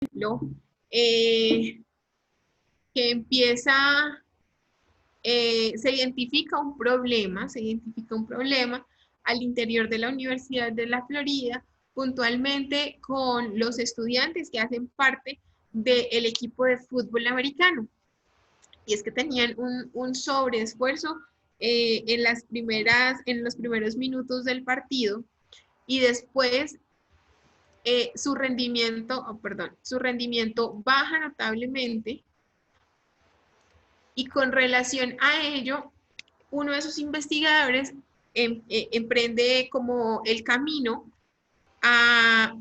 ejemplo, que empieza, se identifica un problema al interior de la Universidad de la Florida, puntualmente con los estudiantes que hacen parte del equipo de fútbol americano. Y es que tenían un sobreesfuerzo en los primeros minutos del partido y después su rendimiento baja notablemente y con relación a ello, uno de sus investigadores emprende como el camino a,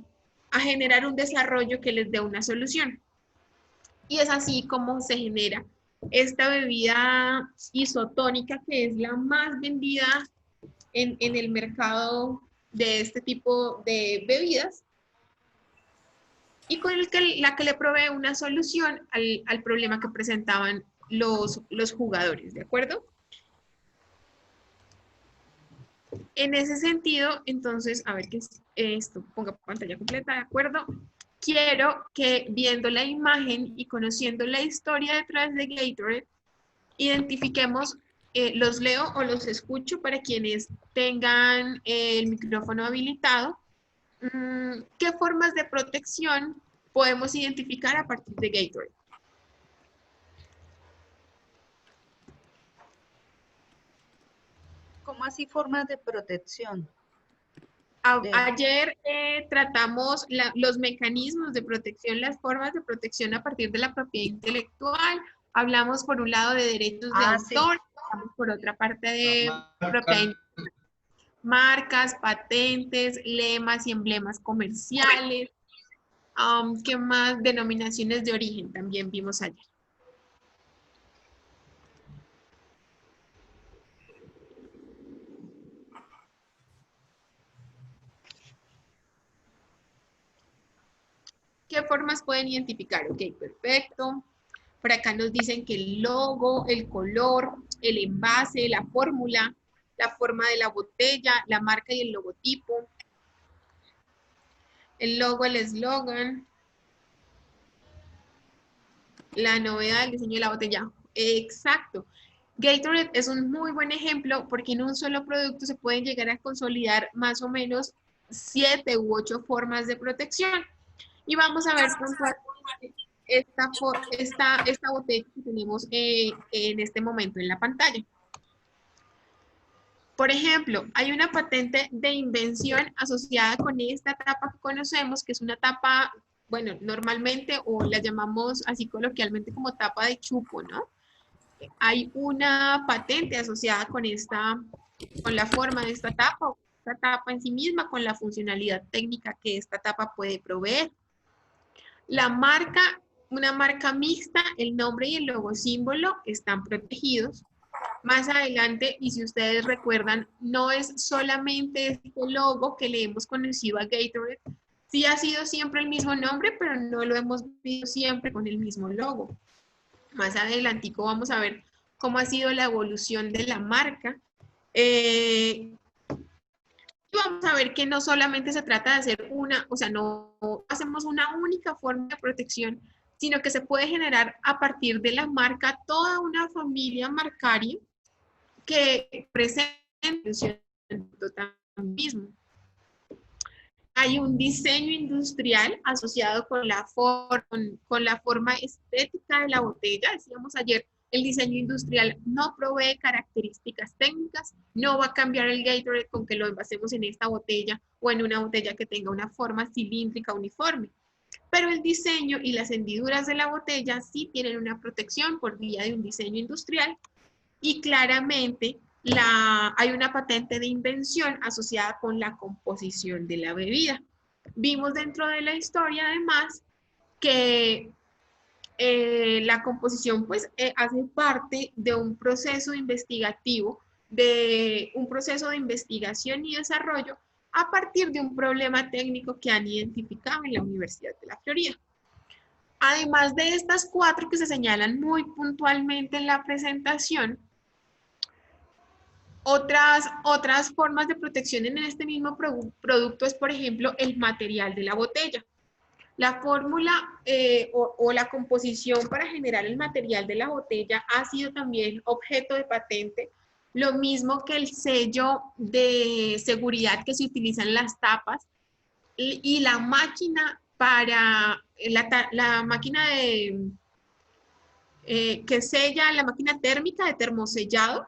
a generar un desarrollo que les dé una solución. Y es así como se genera esta bebida isotónica que es la más vendida en el mercado de este tipo de bebidas y con la que le provee una solución al problema que presentaban los jugadores, ¿de acuerdo? En ese sentido, entonces, a ver qué es esto, ponga pantalla completa, ¿de acuerdo? Quiero que viendo la imagen y conociendo la historia detrás de Gatorade, identifiquemos, los leo o los escucho para quienes tengan el micrófono habilitado. ¿Qué formas de protección podemos identificar a partir de Gatorade? ¿Cómo así formas de protección? Ayer tratamos los mecanismos de protección, las formas de protección a partir de la propiedad intelectual. Hablamos por un lado de derechos de autor, sí. Hablamos por otra parte de propiedad intelectual. Marcas, patentes, lemas y emblemas comerciales. ¿Qué más? Denominaciones de origen también vimos ayer. ¿Qué formas pueden identificar? Ok, perfecto. Por acá nos dicen que el logo, el color, el envase, la fórmula, la forma de la botella, la marca y el logotipo. El logo, el eslogan. La novedad del diseño de la botella. Exacto. Gatorade es un muy buen ejemplo porque en un solo producto se pueden llegar a consolidar más o menos 7 u 8 formas de protección. Y vamos a ver esta botella que tenemos en este momento en la pantalla. Por ejemplo, hay una patente de invención asociada con esta tapa que conocemos, que es una tapa, bueno, normalmente o la llamamos así coloquialmente como tapa de chupo, ¿no? Hay una patente asociada con la forma de esta tapa en sí misma, con la funcionalidad técnica que esta tapa puede proveer. La marca, una marca mixta, el nombre y el logo símbolo están protegidos. Más adelante, y si ustedes recuerdan, no es solamente este logo que le hemos conocido a Gatorade, sí ha sido siempre el mismo nombre, pero no lo hemos visto siempre con el mismo logo. Más adelantico vamos a ver cómo ha sido la evolución de la marca. Y vamos a ver que no solamente se trata de hacer no hacemos una única forma de protección, sino que se puede generar a partir de la marca toda una familia marcaria que presenta mismo. Hay un diseño industrial asociado con la forma estética de la botella. Decíamos ayer, el diseño industrial no provee características técnicas, no va a cambiar el Gatorade con que lo envasemos en esta botella o en una botella que tenga una forma cilíndrica uniforme. Pero el diseño y las hendiduras de la botella sí tienen una protección por vía de un diseño industrial y claramente hay una patente de invención asociada con la composición de la bebida. Vimos dentro de la historia además que la composición pues hace parte de un proceso investigativo, de un proceso de investigación y desarrollo a partir de un problema técnico que han identificado en la Universidad de la Florida. Además de estas 4 que se señalan muy puntualmente en la presentación, otras formas de protección en este mismo producto es, por ejemplo, el material de la botella. La fórmula o la composición para generar el material de la botella ha sido también objeto de patente, lo mismo que el sello de seguridad que se utiliza en las tapas y la máquina para, la máquina de, que sella, la máquina térmica de termosellado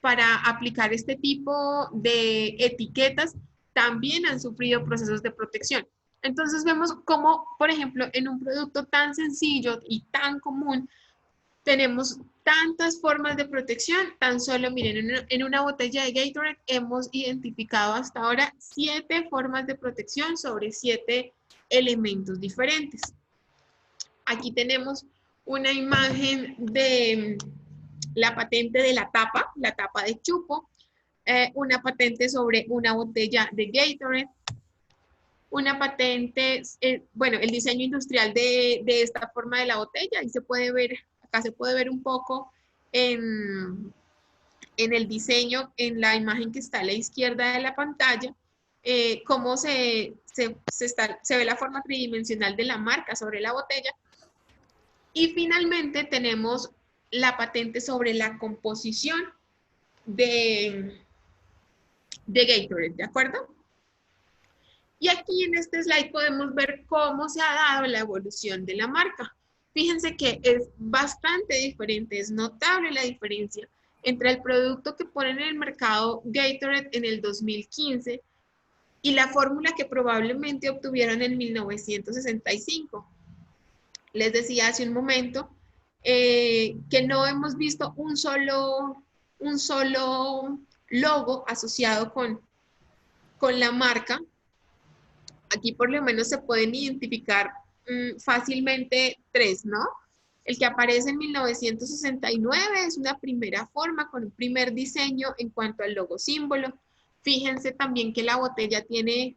para aplicar este tipo de etiquetas también han sufrido procesos de protección. Entonces vemos cómo, por ejemplo, en un producto tan sencillo y tan común, tenemos tantas formas de protección. Tan solo, miren, en una botella de Gatorade hemos identificado hasta ahora 7 formas de protección sobre 7 elementos diferentes. Aquí tenemos una imagen de la patente de la tapa de chupo, una patente sobre una botella de Gatorade, una patente, bueno, el diseño industrial de esta forma de la botella, y se puede ver, acá se puede ver un poco en el diseño, en la imagen que está a la izquierda de la pantalla, cómo se ve la forma tridimensional de la marca sobre la botella. Y finalmente tenemos la patente sobre la composición de Gatorade, ¿de acuerdo? Y aquí en este slide podemos ver cómo se ha dado la evolución de la marca. Fíjense que es bastante diferente, es notable la diferencia entre el producto que ponen en el mercado Gatorade en el 2015 y la fórmula que probablemente obtuvieron en 1965. Les decía hace un momento que no hemos visto un solo logo asociado con la marca. Aquí por lo menos se pueden identificar fácilmente 3, ¿no? El que aparece en 1969 es una primera forma con un primer diseño en cuanto al logo símbolo. Fíjense también que la botella tiene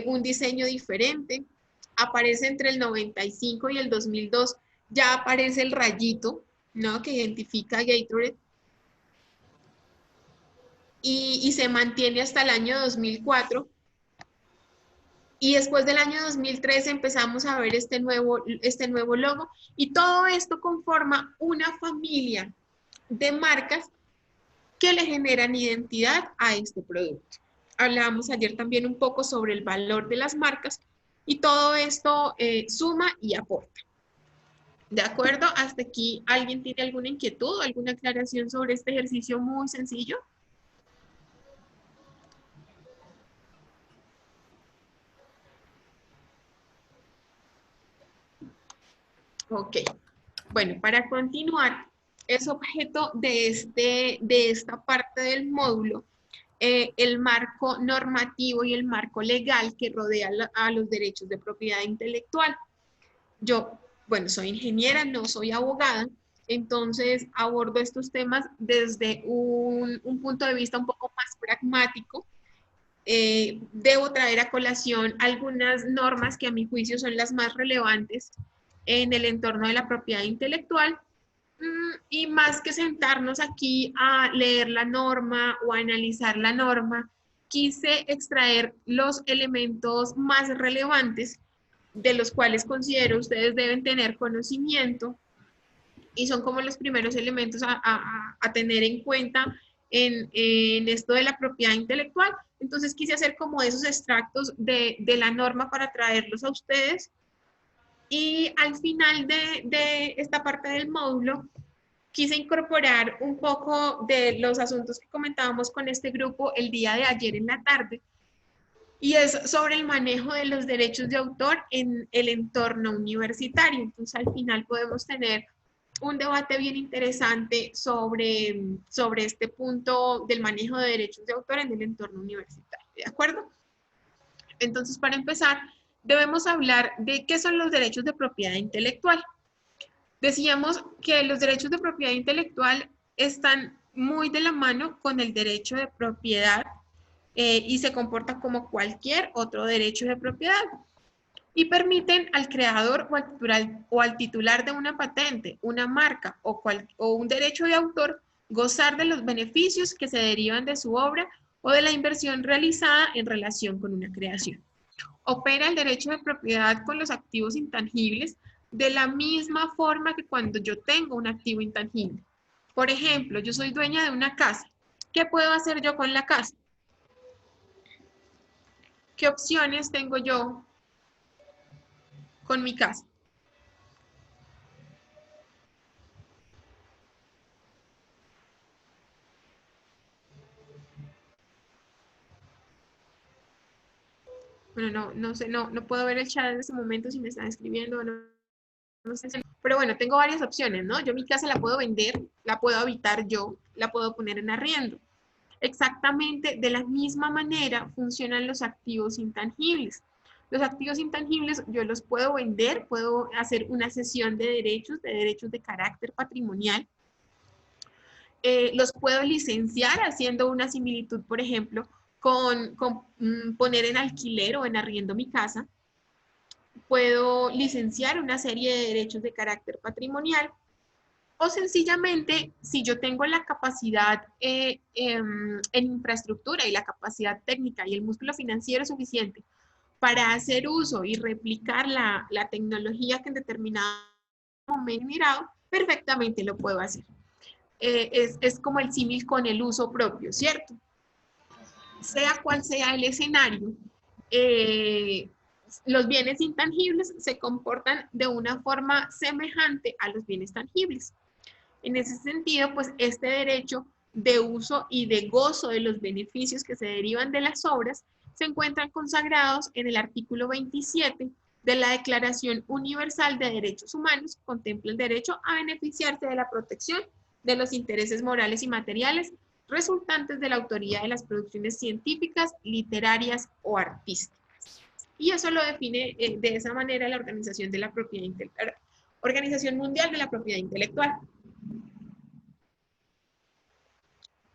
un diseño diferente. Aparece entre el 95 y el 2002, ya aparece el rayito, ¿no? Que identifica a Gatorade. Y se mantiene hasta el año 2004. Y después del año 2013 empezamos a ver este nuevo logo, y todo esto conforma una familia de marcas que le generan identidad a este producto. Hablábamos ayer también un poco sobre el valor de las marcas, y todo esto suma y aporta. ¿De acuerdo? Hasta aquí, ¿alguien tiene alguna inquietud o alguna aclaración sobre este ejercicio muy sencillo? Ok. Bueno, para continuar, es objeto de esta parte del módulo el marco normativo y el marco legal que rodea a los derechos de propiedad intelectual. Yo, bueno, soy ingeniera, no soy abogada, entonces abordo estos temas desde un punto de vista un poco más pragmático. Debo traer a colación algunas normas que a mi juicio son las más relevantes en el entorno de la propiedad intelectual, y más que sentarnos aquí a leer la norma o a analizar la norma, quise extraer los elementos más relevantes de los cuales considero ustedes deben tener conocimiento, y son como los primeros elementos a tener en cuenta en esto de la propiedad intelectual. Entonces quise hacer como esos extractos de la norma para traerlos a ustedes. Y al final de esta parte del módulo, quise incorporar un poco de los asuntos que comentábamos con este grupo el día de ayer en la tarde, y es sobre el manejo de los derechos de autor en el entorno universitario. Entonces, al final podemos tener un debate bien interesante sobre este punto del manejo de derechos de autor en el entorno universitario, ¿de acuerdo? Entonces, para empezar, debemos hablar de qué son los derechos de propiedad intelectual. Decíamos que los derechos de propiedad intelectual están muy de la mano con el derecho de propiedad y se comportan como cualquier otro derecho de propiedad, y permiten al creador o al titular de una patente, una marca o un derecho de autor gozar de los beneficios que se derivan de su obra o de la inversión realizada en relación con una creación. Opera el derecho de propiedad con los activos intangibles de la misma forma que cuando yo tengo un activo intangible. Por ejemplo, yo soy dueña de una casa. ¿Qué puedo hacer yo con la casa? ¿Qué opciones tengo yo con mi casa? Bueno, no sé, no puedo ver el chat en este momento si me están escribiendo o no. No sé, pero bueno, tengo varias opciones, ¿no? Yo mi casa la puedo vender, la puedo habitar yo, la puedo poner en arriendo. Exactamente de la misma manera funcionan los activos intangibles. Los activos intangibles yo los puedo vender, puedo hacer una cesión de derechos de carácter patrimonial. Los puedo licenciar haciendo una similitud, por ejemplo, con poner en alquiler o en arriendo mi casa. Puedo licenciar una serie de derechos de carácter patrimonial. O sencillamente, si yo tengo la capacidad en infraestructura y la capacidad técnica y el músculo financiero suficiente para hacer uso y replicar la tecnología que en determinado momento mirado, perfectamente lo puedo hacer. Es como el símil con el uso propio, ¿cierto? Sea cual sea el escenario, eh, los bienes intangibles se comportan de una forma semejante a los bienes tangibles. En ese sentido, pues este derecho de uso y de gozo de los beneficios que se derivan de las obras se encuentran consagrados en el artículo 27 de la Declaración Universal de Derechos Humanos, que contempla el derecho a beneficiarse de la protección de los intereses morales y materiales resultantes de la autoría de las producciones científicas, literarias o artísticas. Y eso lo define de esa manera la Organización de la Propiedad Intelectual, Organización Mundial de la Propiedad Intelectual.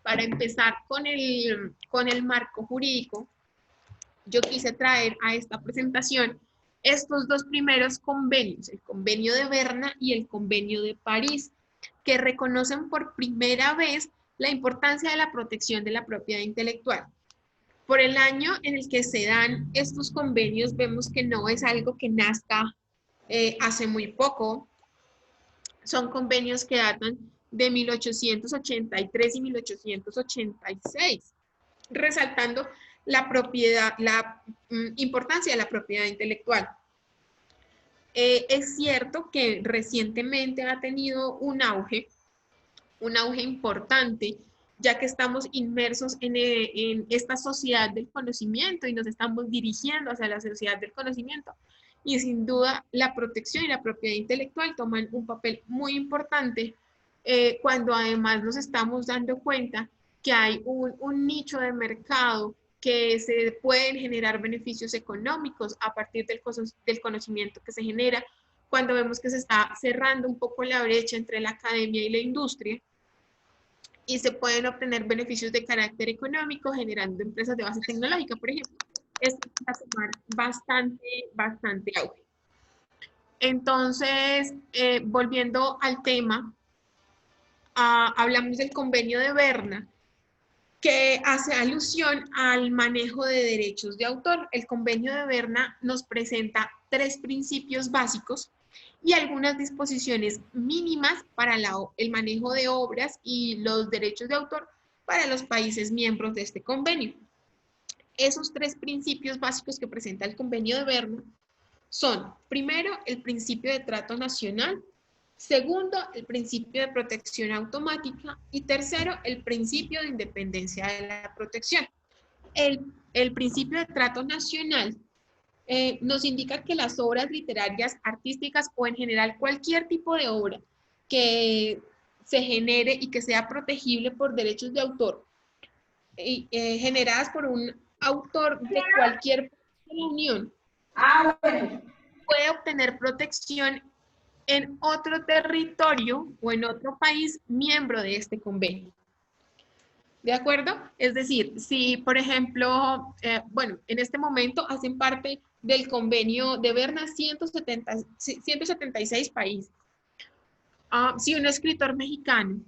Para empezar con el marco jurídico, yo quise traer a esta presentación estos dos primeros convenios, el convenio de Berna y el convenio de París, que reconocen por primera vez la importancia de la protección de la propiedad intelectual. Por el año en el que se dan estos convenios, vemos que no es algo que nazca hace muy poco. Son convenios que datan de 1883 y 1886, resaltando la propiedad, la importancia de la propiedad intelectual. Es cierto que recientemente ha tenido un auge importante, ya que estamos inmersos en esta sociedad del conocimiento y nos estamos dirigiendo hacia la sociedad del conocimiento. Y sin duda la protección y la propiedad intelectual toman un papel muy importante cuando además nos estamos dando cuenta que hay un nicho de mercado que se pueden generar beneficios económicos a partir del conocimiento que se genera, cuando vemos que se está cerrando un poco la brecha entre la academia y la industria, y se pueden obtener beneficios de carácter económico generando empresas de base tecnológica, por ejemplo. Esto va a tomar bastante auge. Entonces, volviendo al tema, hablamos del convenio de Berna, que hace alusión al manejo de derechos de autor. El convenio de Berna nos presenta 3 principios básicos y algunas disposiciones mínimas para el manejo de obras y los derechos de autor para los países miembros de este convenio. Esos 3 principios básicos que presenta el convenio de Berna son, primero, el principio de trato nacional; segundo, el principio de protección automática; y tercero, el principio de independencia de la protección. El principio de trato nacional nos indica que las obras literarias, artísticas o en general cualquier tipo de obra que se genere y que sea protegible por derechos de autor, generadas por un autor de cualquier parte de la Unión, puede obtener protección en otro territorio o en otro país miembro de este convenio. ¿De acuerdo? Es decir, si por ejemplo, bueno, en este momento hacen parte del convenio de Berna 176 países. Si un escritor mexicano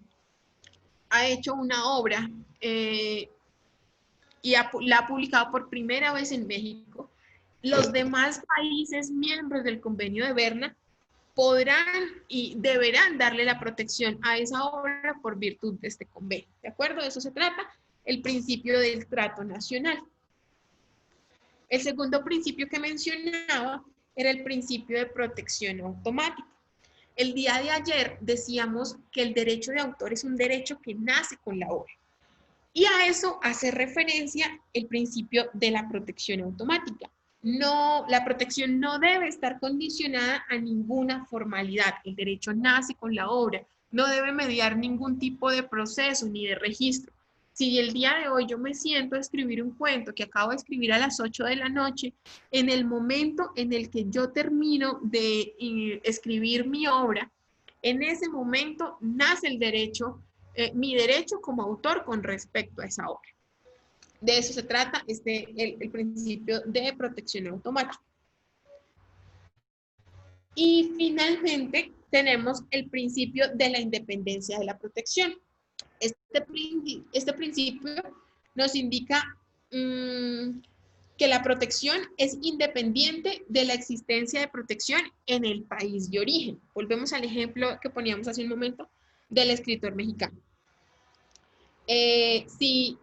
ha hecho una obra y la ha publicado por primera vez en México, los demás países miembros del convenio de Berna podrán y deberán darle la protección a esa obra por virtud de este convenio. ¿De acuerdo? De eso se trata el principio del trato nacional. El segundo principio que mencionaba era el principio de protección automática. El día de ayer decíamos que el derecho de autor es un derecho que nace con la obra. Y a eso hace referencia el principio de la protección automática. No, la protección no debe estar condicionada a ninguna formalidad. El derecho nace con la obra. No debe mediar ningún tipo de proceso ni de registro. Si el día de hoy yo me siento a escribir un cuento que acabo de escribir a las 8 de la noche, en el momento en el que yo termino de escribir mi obra, en ese momento nace el derecho, mi derecho como autor con respecto a esa obra. De eso se trata el principio de protección automática. Y finalmente tenemos el principio de la independencia de la protección. Este principio nos indica que la protección es independiente de la existencia de protección en el país de origen. Volvemos al ejemplo que poníamos hace un momento del escritor mexicano. Si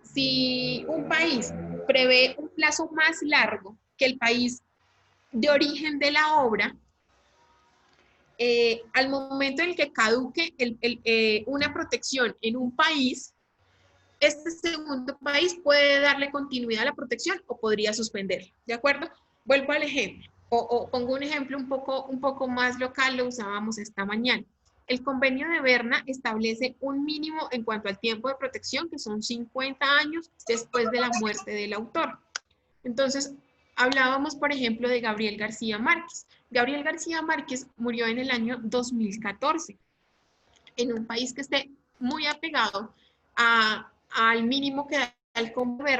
un país prevé un plazo más largo que el país de origen de la obra, al momento en el que caduque una protección en un país, este segundo país puede darle continuidad a la protección o podría suspenderla, ¿de acuerdo? Vuelvo al ejemplo, o pongo un ejemplo un poco más local, lo usábamos esta mañana. El convenio de Berna establece un mínimo en cuanto al tiempo de protección, que son 50 años después de la muerte del autor. Entonces, hablábamos, por ejemplo, de Gabriel García Márquez. Gabriel García Márquez murió en el año 2014, en un país que esté muy apegado al mínimo que da el convenio de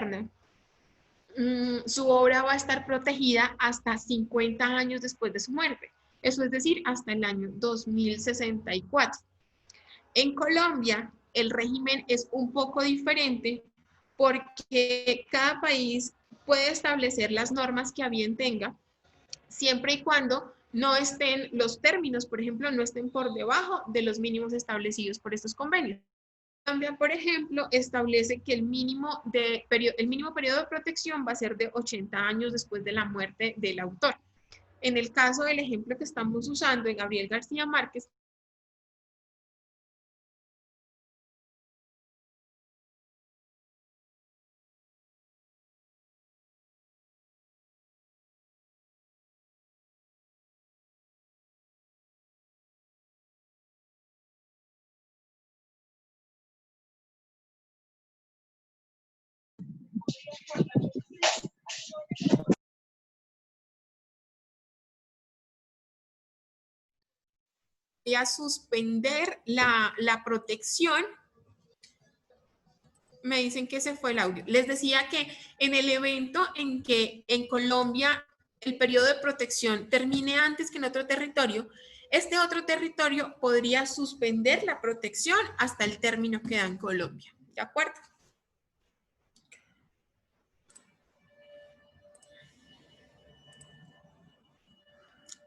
Berna. Su obra va a estar protegida hasta 50 años después de su muerte. Eso es decir, hasta el año 2064. En Colombia, el régimen es un poco diferente porque cada país puede establecer las normas que a bien tenga, siempre y cuando no estén los términos, por ejemplo, no estén por debajo de los mínimos establecidos por estos convenios. Colombia, por ejemplo, establece que el mínimo periodo de protección va a ser de 80 años después de la muerte del autor. En el caso del ejemplo que estamos usando de Gabriel García Márquez, voy a suspender la protección. Me dicen que se fue el audio. Les decía que en el evento en que en Colombia el periodo de protección termine antes que en otro territorio, este otro territorio podría suspender la protección hasta el término que da en Colombia. ¿De acuerdo?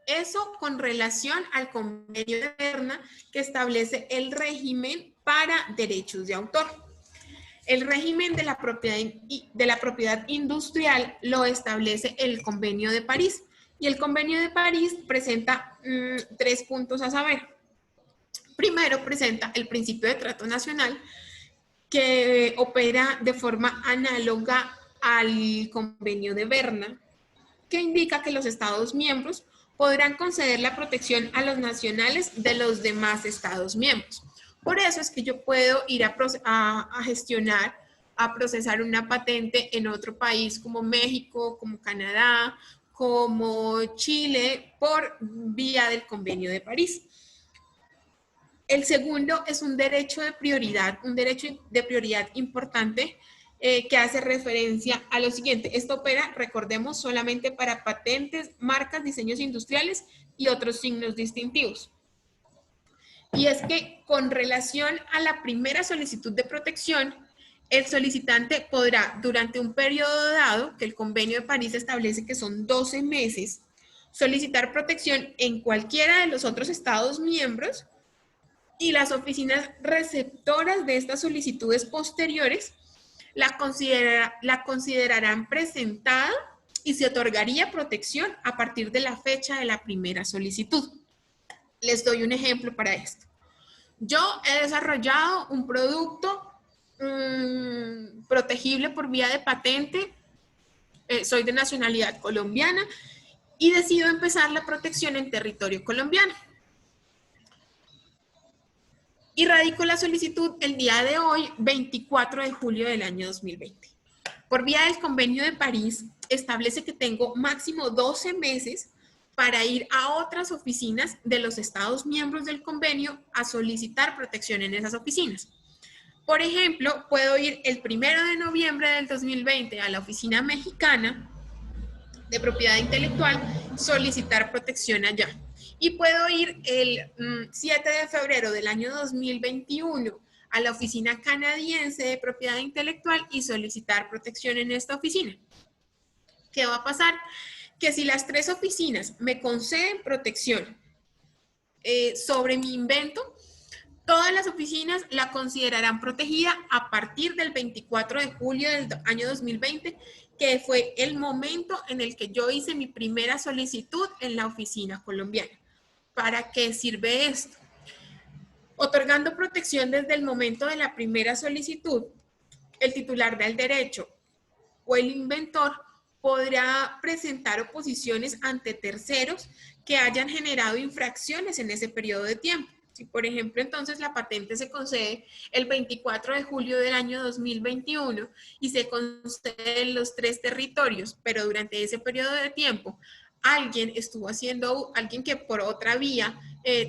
Eso con relación al convenio de Berna que establece el régimen para derechos de autor. El régimen de la propiedad industrial lo establece el Convenio de París. Y el Convenio de París presenta 3 puntos a saber. Primero, presenta el principio de trato nacional, que opera de forma análoga al Convenio de Berna, que indica que los Estados miembros podrán conceder la protección a los nacionales de los demás Estados miembros. Por eso es que yo puedo ir a gestionar, a procesar una patente en otro país como México, como Canadá, como Chile, por vía del Convenio de París. El segundo es un derecho de prioridad importante que hace referencia a lo siguiente. Esto opera, recordemos, solamente para patentes, marcas, diseños industriales y otros signos distintivos. Y es que con relación a la primera solicitud de protección, El solicitante podrá, durante un periodo dado, que el Convenio de París establece que son 12 meses, solicitar protección en cualquiera de los otros Estados miembros y las oficinas receptoras de estas solicitudes posteriores la considerarán presentada y se otorgaría protección a partir de la fecha de la primera solicitud. Les doy un ejemplo para esto. Yo he desarrollado un producto protegible por vía de patente, soy de nacionalidad colombiana y decido empezar la protección en territorio colombiano. Y radico la solicitud el día de hoy, 24 de julio del año 2020. Por vía del Convenio de París, establece que tengo máximo 12 meses para ir a otras oficinas de los Estados miembros del convenio a solicitar protección en esas oficinas. Por ejemplo, puedo ir el 1 de noviembre del 2020 a la oficina mexicana de propiedad intelectual, solicitar protección allá. Y puedo ir el 7 de febrero del año 2021 a la oficina canadiense de propiedad intelectual y solicitar protección en esta oficina. ¿Qué va a pasar? Que si las tres oficinas me conceden protección sobre mi invento, todas las oficinas la considerarán protegida a partir del 24 de julio del año 2020, que fue el momento en el que yo hice mi primera solicitud en la oficina colombiana. ¿Para qué sirve esto? Otorgando protección desde el momento de la primera solicitud, el titular del derecho o el inventor podrá presentar oposiciones ante terceros que hayan generado infracciones en ese periodo de tiempo. Si, por ejemplo, entonces la patente se concede el 24 de julio del año 2021 y se concede en los 3 territorios, pero durante ese periodo de tiempo alguien que por otra vía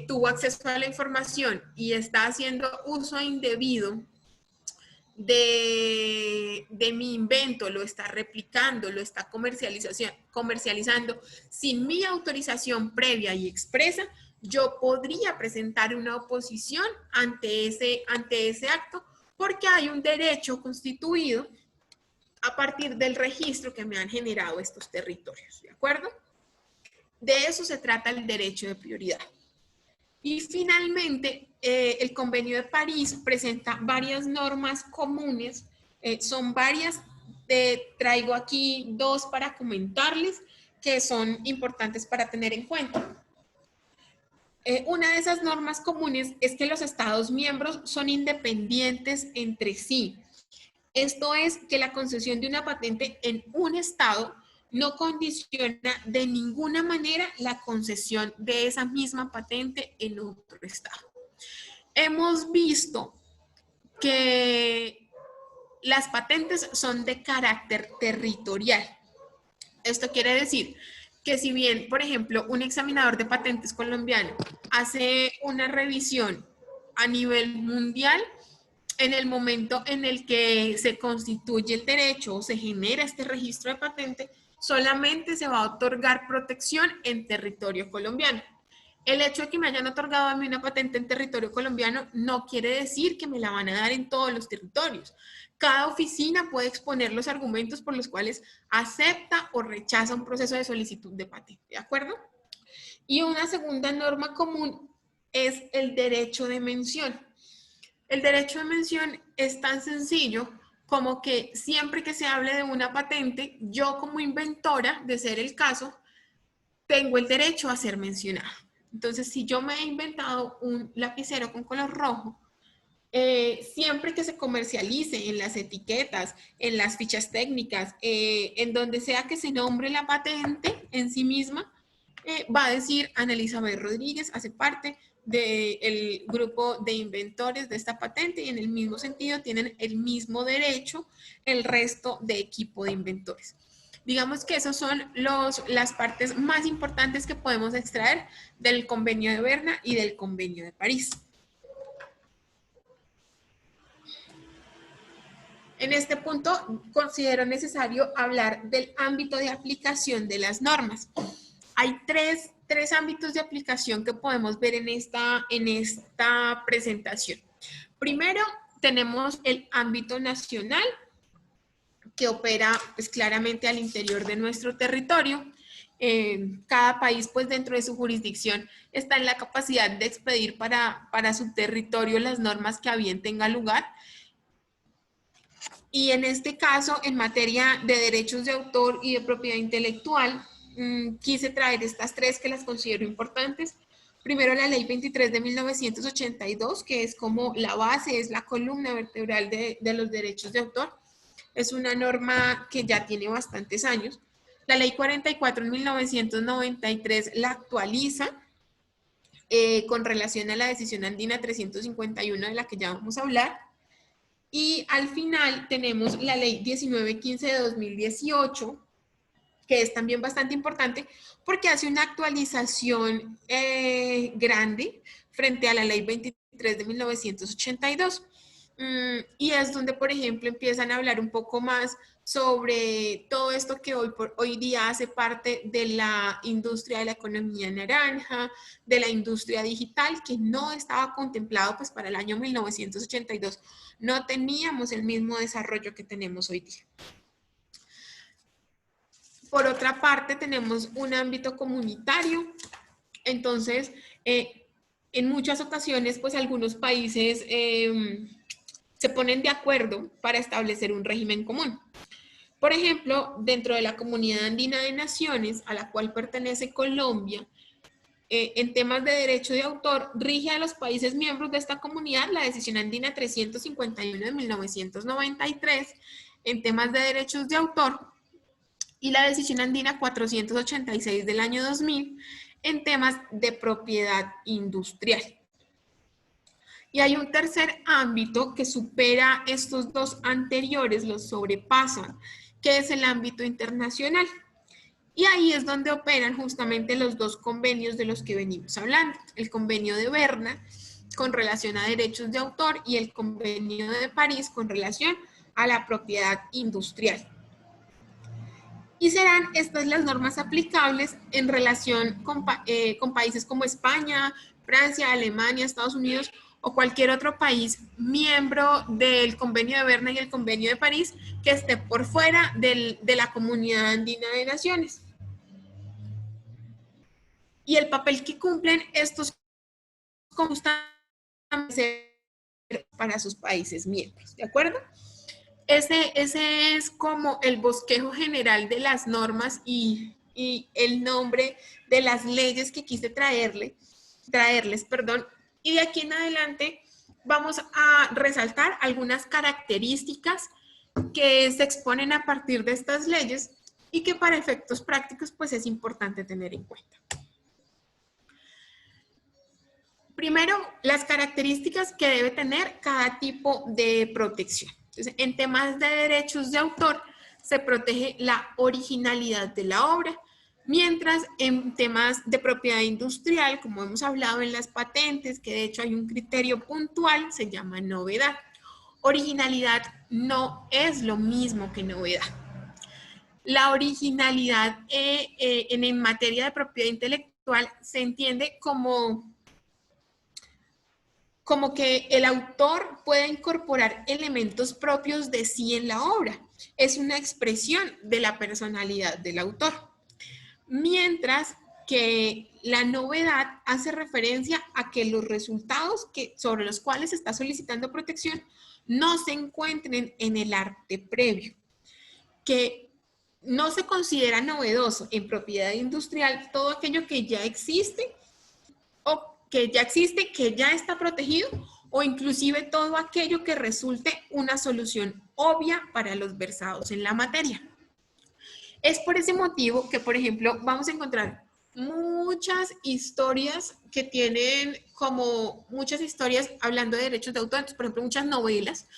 tuvo acceso a la información y está haciendo uso indebido de mi invento, lo está replicando, lo está comercializando sin mi autorización previa y expresa, yo podría presentar una oposición ante ese acto porque hay un derecho constituido a partir del registro que me han generado estos territorios, ¿de acuerdo? De eso se trata el derecho de prioridad. Y finalmente, el Convenio de París presenta varias normas comunes, son varias, traigo aquí 2 para comentarles que son importantes para tener en cuenta. Una de esas normas comunes es que los Estados miembros son independientes entre sí. Esto es que la concesión de una patente en un estado no condiciona de ninguna manera la concesión de esa misma patente en otro estado. Hemos visto que las patentes son de carácter territorial. Esto quiere decir que si bien, por ejemplo, un examinador de patentes colombiano hace una revisión a nivel mundial, en el momento en el que se constituye el derecho o se genera este registro de patente, solamente se va a otorgar protección en territorio colombiano. El hecho de que me hayan otorgado a mí una patente en territorio colombiano no quiere decir que me la van a dar en todos los territorios. Cada oficina puede exponer los argumentos por los cuales acepta o rechaza un proceso de solicitud de patente, ¿de acuerdo? Y una segunda norma común es el derecho de mención. El derecho de mención es tan sencillo como que siempre que se hable de una patente, yo como inventora, de ser el caso, tengo el derecho a ser mencionada. Entonces, si yo me he inventado un lapicero con color rojo, siempre que se comercialice en las etiquetas, en las fichas técnicas, en donde sea que se nombre la patente en sí misma, va a decir Ana Elizabeth Rodríguez hace parte del grupo de inventores de esta patente y en el mismo sentido tienen el mismo derecho el resto de equipo de inventores. Digamos que esas son las partes más importantes que podemos extraer del Convenio de Berna y del Convenio de París. En este punto considero necesario hablar del ámbito de aplicación de las normas. Hay tres ámbitos de aplicación que podemos ver en esta presentación. Primero, tenemos el ámbito nacional, que opera pues, claramente al interior de nuestro territorio. Cada país, pues dentro de su jurisdicción, está en la capacidad de expedir para su territorio las normas que a bien tenga lugar. Y en este caso, en materia de derechos de autor y de propiedad intelectual, quise traer estas tres que las considero importantes. Primero, la Ley 23 de 1982, que es como la base, es la columna vertebral de los derechos de autor. Es una norma que ya tiene bastantes años. La Ley 44 en 1993 la actualiza con relación a la decisión andina 351 de la que ya vamos a hablar. Y al final tenemos la Ley 1915 de 2018, que es también bastante importante porque hace una actualización grande frente a la Ley 23 de 1982. Y es donde, por ejemplo, empiezan a hablar un poco más sobre todo esto que hoy día hace parte de la industria de la economía naranja, de la industria digital, que no estaba contemplado pues para el año 1982. No teníamos el mismo desarrollo que tenemos hoy día. Por otra parte, tenemos un ámbito comunitario. Entonces, en muchas ocasiones, pues algunos países se ponen de acuerdo para establecer un régimen común. Por ejemplo, dentro de la Comunidad Andina de Naciones, a la cual pertenece Colombia, en temas de derecho de autor, rige a los países miembros de esta comunidad la Decisión Andina 351 de 1993 en temas de derechos de autor y la Decisión Andina 486 del año 2000 en temas de propiedad industrial. Y hay un tercer ámbito que supera estos dos anteriores, los sobrepasan, que es el ámbito internacional. Y ahí es donde operan justamente los dos convenios de los que venimos hablando. El convenio de Berna con relación a derechos de autor y el convenio de París con relación a la propiedad industrial. Y serán estas las normas aplicables en relación con países como España, Francia, Alemania, Estados Unidos o cualquier otro país miembro del Convenio de Berna y el Convenio de París que esté por fuera de la Comunidad Andina de Naciones. Y el papel que cumplen estos para sus países miembros, ¿de acuerdo? Ese es como el bosquejo general de las normas y el nombre de las leyes que quise traerles, y de aquí en adelante vamos a resaltar algunas características que se exponen a partir de estas leyes y que para efectos prácticos pues es importante tener en cuenta. Primero, las características que debe tener cada tipo de protección. Entonces, en temas de derechos de autor se protege la originalidad de la obra, mientras en temas de propiedad industrial, como hemos hablado en las patentes, que de hecho hay un criterio puntual, se llama novedad. Originalidad no es lo mismo que novedad. La originalidad en materia de propiedad intelectual se entiende como que el autor pueda incorporar elementos propios de sí en la obra. Es una expresión de la personalidad del autor. Mientras que la novedad hace referencia a que los resultados sobre los cuales se está solicitando protección no se encuentren en el arte previo, que no se considera novedoso en propiedad industrial todo aquello que ya existe que ya está protegido, o inclusive todo aquello que resulte una solución obvia para los versados en la materia. Es por ese motivo que, por ejemplo, vamos a encontrar muchas historias que tienen como muchas historias hablando de derechos de autor, entonces, por ejemplo, muchas novelas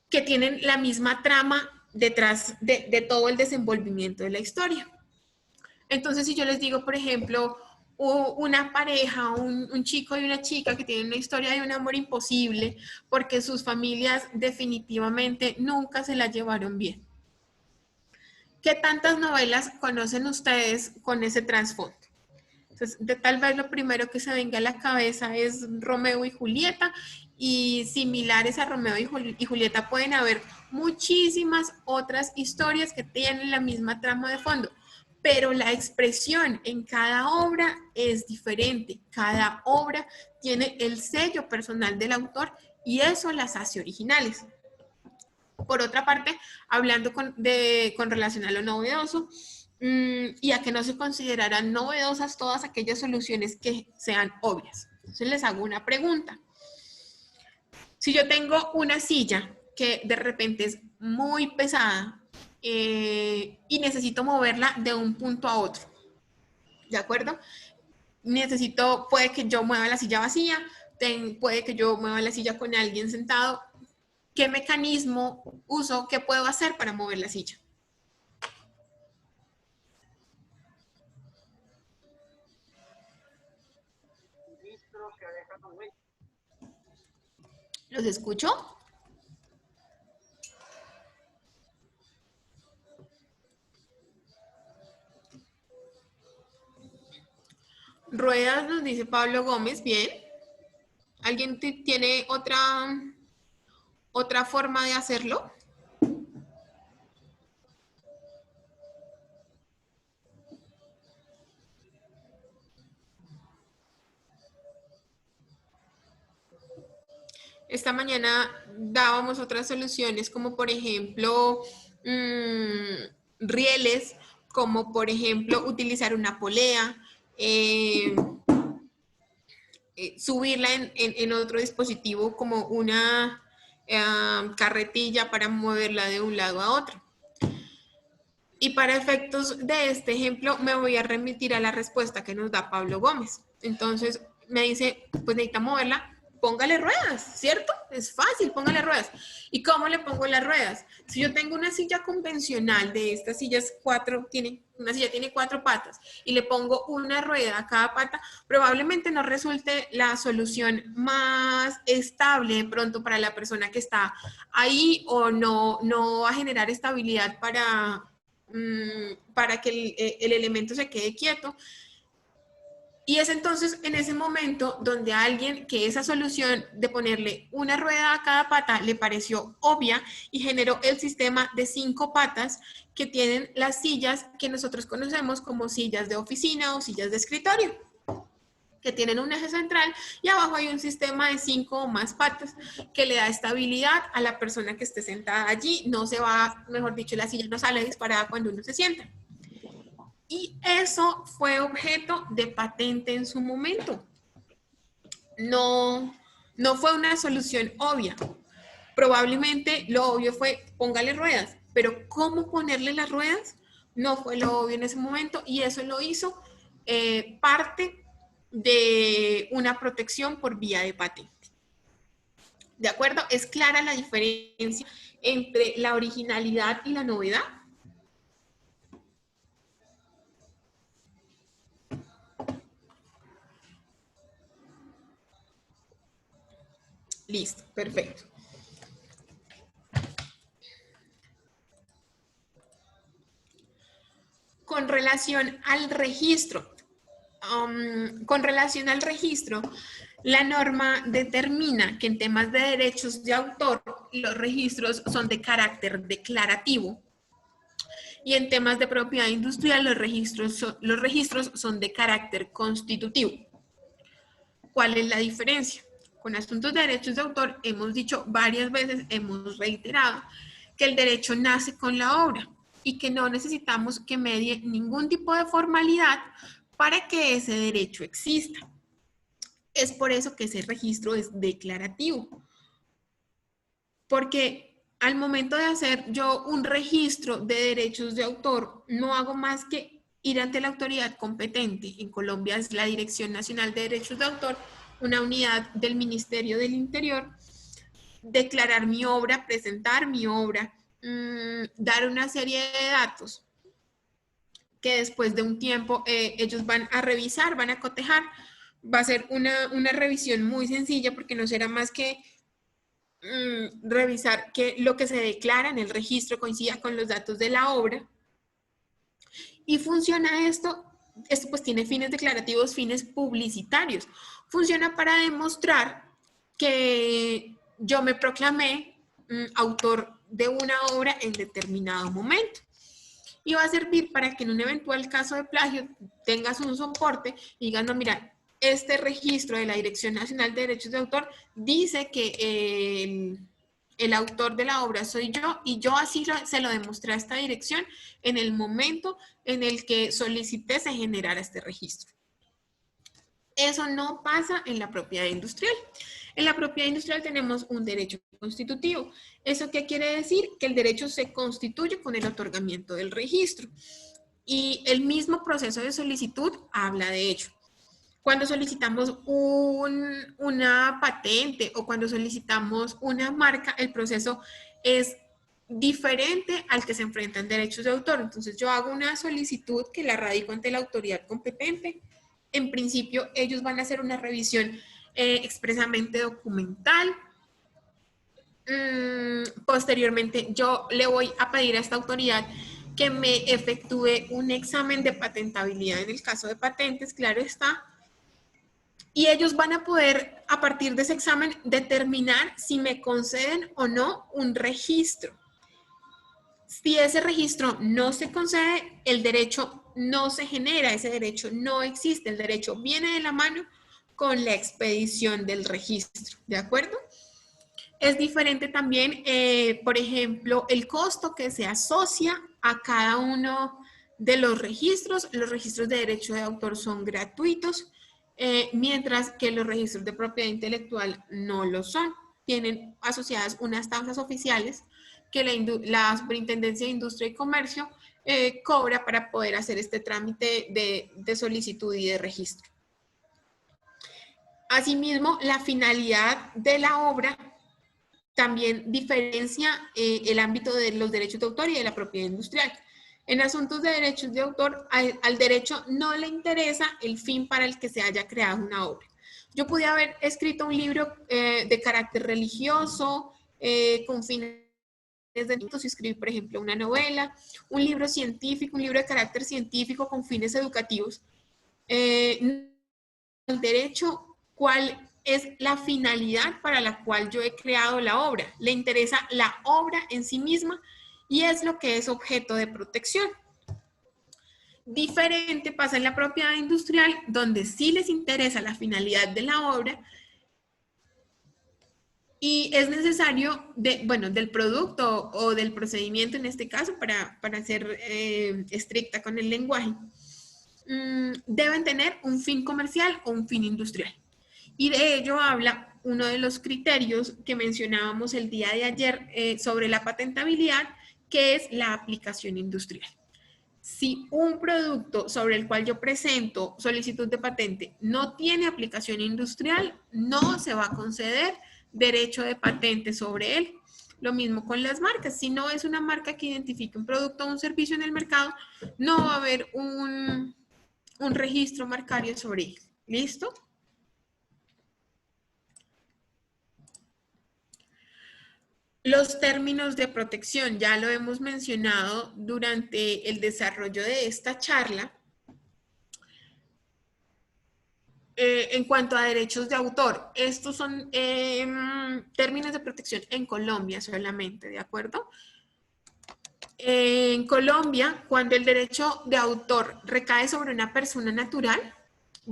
que tienen la misma trama detrás de todo el desenvolvimiento de la historia. Entonces, si yo les digo, por ejemplo, una pareja, un chico y una chica que tienen una historia de un amor imposible porque sus familias definitivamente nunca se la llevaron bien. ¿Qué tantas novelas conocen ustedes con ese trasfondo? Entonces, tal vez lo primero que se venga a la cabeza es Romeo y Julieta y similares a Romeo y Julieta pueden haber muchísimas otras historias que tienen la misma trama de fondo, pero la expresión en cada obra es diferente. Cada obra tiene el sello personal del autor y eso las hace originales. Por otra parte, hablando con relación a lo novedoso, y a que no se considerarán novedosas todas aquellas soluciones que sean obvias. Entonces les hago una pregunta. Si yo tengo una silla que de repente es muy pesada y necesito moverla de un punto a otro, ¿de acuerdo? Puede que yo mueva la silla vacía, puede que yo mueva la silla con alguien sentado. ¿Qué mecanismo uso? ¿Qué puedo hacer para mover la silla? ¿Los escucho? Ruedas, nos dice Pablo Gómez, bien. ¿Alguien tiene otra forma de hacerlo? Esta mañana dábamos otras soluciones como por ejemplo rieles, como por ejemplo utilizar una polea, subirla en otro dispositivo como una carretilla para moverla de un lado a otro. Y para efectos de este ejemplo me voy a remitir a la respuesta que nos da Pablo Gómez. Entonces me dice, pues necesita moverla, póngale ruedas, ¿cierto? Es fácil, póngale ruedas. ¿Y cómo le pongo las ruedas? Si yo tengo una silla convencional de estas sillas una silla tiene 4 patas y le pongo una rueda a cada pata, probablemente no resulte la solución más estable de pronto para la persona que está ahí o no va a generar estabilidad para que el elemento se quede quieto. Y es entonces en ese momento donde a alguien que esa solución de ponerle una rueda a cada pata le pareció obvia y generó el sistema de 5 patas que tienen las sillas que nosotros conocemos como sillas de oficina o sillas de escritorio, que tienen un eje central y abajo hay un sistema de 5 o más patas que le da estabilidad a la persona que esté sentada allí. No se va, mejor dicho, la silla no sale disparada cuando uno se sienta. Y eso fue objeto de patente en su momento. No fue una solución obvia. Probablemente lo obvio fue póngale ruedas, pero cómo ponerle las ruedas no fue lo obvio en ese momento y eso lo hizo parte de una protección por vía de patente. ¿De acuerdo? ¿Es clara la diferencia entre la originalidad y la novedad? Listo, perfecto. Con relación al registro, la norma determina que en temas de derechos de autor, los registros son de carácter declarativo y en temas de propiedad industrial, los registros son de carácter constitutivo. ¿Cuál es la diferencia? Con asuntos de derechos de autor hemos dicho varias veces, hemos reiterado que el derecho nace con la obra y que no necesitamos que medie ningún tipo de formalidad para que ese derecho exista. Es por eso que ese registro es declarativo. Porque al momento de hacer yo un registro de derechos de autor, no hago más que ir ante la autoridad competente. En Colombia es la Dirección Nacional de Derechos de Autor, una unidad del Ministerio del Interior, declarar mi obra, presentar mi obra, dar una serie de datos que después de un tiempo ellos van a revisar, van a cotejar. Va a ser una revisión muy sencilla porque no será más que revisar que lo que se declara en el registro coincida con los datos de la obra. Y funciona esto pues tiene fines declarativos, fines publicitarios. Funciona para demostrar que yo me proclamé autor de una obra en determinado momento. Y va a servir para que en un eventual caso de plagio tengas un soporte y digas, no, mira, este registro de la Dirección Nacional de Derechos de Autor dice que el autor de la obra soy yo y yo así se lo demostré a esta dirección en el momento en el que solicité se generara este registro. Eso no pasa en la propiedad industrial. En la propiedad industrial tenemos un derecho constitutivo. ¿Eso qué quiere decir? Que el derecho se constituye con el otorgamiento del registro. Y el mismo proceso de solicitud habla de ello. Cuando solicitamos una patente o cuando solicitamos una marca, el proceso es diferente al que se enfrentan derechos de autor. Entonces yo hago una solicitud que la radico ante la autoridad competente. En principio ellos van a hacer una revisión expresamente documental. Posteriormente yo le voy a pedir a esta autoridad que me efectúe un examen de patentabilidad en el caso de patentes, claro está. Y ellos van a poder, a partir de ese examen, determinar si me conceden o no un registro. Si ese registro no se concede, el derecho no se genera, ese derecho no existe, el derecho viene de la mano con la expedición del registro, ¿de acuerdo? Es diferente también, por ejemplo, el costo que se asocia a cada uno de los registros. Los registros de derecho de autor son gratuitos, mientras que los registros de propiedad intelectual no lo son. Tienen asociadas unas tasas oficiales que la Superintendencia de Industria y Comercio cobra para poder hacer este trámite de solicitud y de registro. Asimismo, la finalidad de la obra también diferencia el ámbito de los derechos de autor y de la propiedad industrial. En asuntos de derechos de autor, al derecho no le interesa el fin para el que se haya creado una obra. Yo pude haber escrito un libro de carácter religioso, con fines de escribir, por ejemplo, una novela, un libro científico, un libro de carácter científico con fines educativos. El derecho, ¿cuál es la finalidad para la cual yo he creado la obra? Le interesa la obra en sí misma y es lo que es objeto de protección. Diferente pasa en la propiedad industrial, donde sí les interesa la finalidad de la obra y es necesario, del producto o del procedimiento en este caso, para ser estricta con el lenguaje, deben tener un fin comercial o un fin industrial. Y de ello habla uno de los criterios que mencionábamos el día de ayer sobre la patentabilidad, que es la aplicación industrial. Si un producto sobre el cual yo presento solicitud de patente no tiene aplicación industrial, no se va a conceder derecho de patente sobre él. Lo mismo con las marcas. Si no es una marca que identifique un producto o un servicio en el mercado, no va a haber un registro marcario sobre él. ¿Listo? Los términos de protección, ya lo hemos mencionado durante el desarrollo de esta charla. En cuanto a derechos de autor, estos son términos de protección en Colombia solamente, ¿de acuerdo? En Colombia, cuando el derecho de autor recae sobre una persona natural,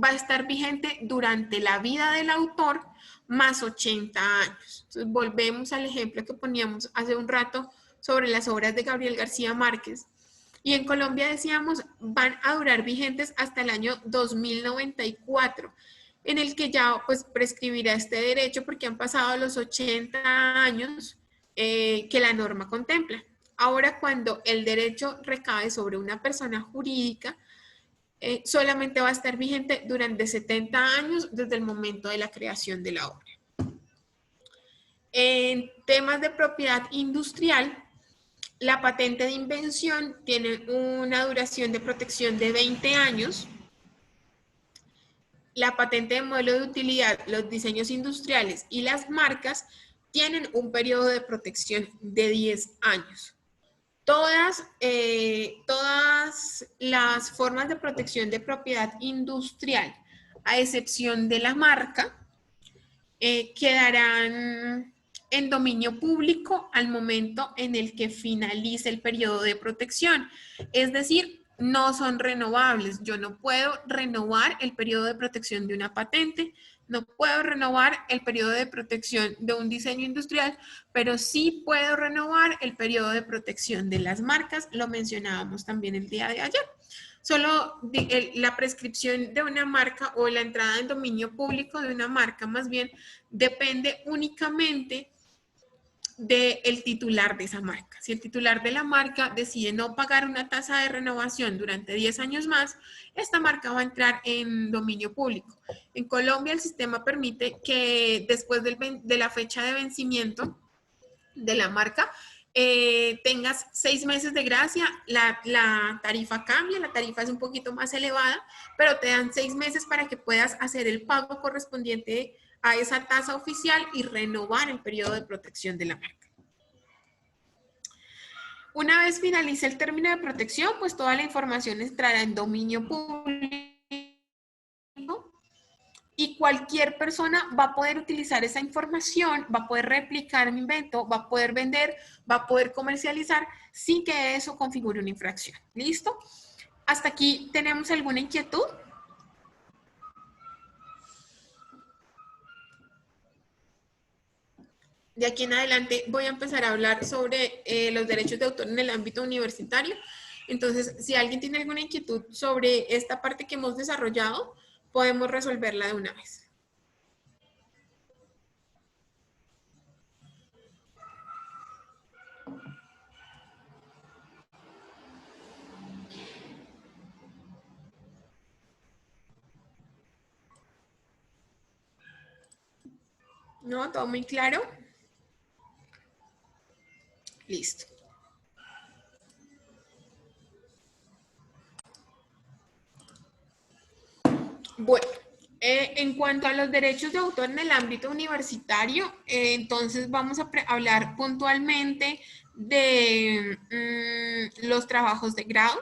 va a estar vigente durante la vida del autor más 80 años. Entonces, volvemos al ejemplo que poníamos hace un rato sobre las obras de Gabriel García Márquez. Y en Colombia, decíamos, van a durar vigentes hasta el año 2094, en el que ya pues prescribirá este derecho porque han pasado los 80 años que la norma contempla. Ahora, cuando el derecho recae sobre una persona jurídica, solamente va a estar vigente durante 70 años desde el momento de la creación de la obra. En temas de propiedad industrial, la patente de invención tiene una duración de protección de 20 años. La patente de modelo de utilidad, los diseños industriales y las marcas tienen un periodo de protección de 10 años. Todas las formas de protección de propiedad industrial, a excepción de la marca, quedarán en dominio público al momento en el que finalice el periodo de protección. Es decir, no son renovables. Yo no puedo renovar el periodo de protección de una patente, no puedo renovar el periodo de protección de un diseño industrial, pero sí puedo renovar el periodo de protección de las marcas. Lo mencionábamos también el día de ayer. Solo la prescripción de una marca o la entrada en dominio público de una marca más bien depende únicamente del titular de esa marca. Si el titular de la marca decide no pagar una tasa de renovación durante 10 años más, esta marca va a entrar en dominio público. En Colombia el sistema permite que después de la fecha de vencimiento de la marca, tengas 6 meses de gracia, la tarifa cambia, la tarifa es un poquito más elevada, pero te dan 6 meses para que puedas hacer el pago correspondiente a esa tasa oficial y renovar el periodo de protección de la marca. Una vez finalice el término de protección, pues toda la información entrará en dominio público y cualquier persona va a poder utilizar esa información, va a poder replicar mi invento, va a poder vender, va a poder comercializar sin que eso configure una infracción. ¿Listo? ¿Hasta aquí tenemos alguna inquietud? De aquí en adelante voy a empezar a hablar sobre los derechos de autor en el ámbito universitario. Entonces, si alguien tiene alguna inquietud sobre esta parte que hemos desarrollado, podemos resolverla de una vez. ¿No? ¿Todo muy claro? Listo. Bueno, en cuanto a los derechos de autor en el ámbito universitario, entonces vamos a hablar puntualmente de los trabajos de grado.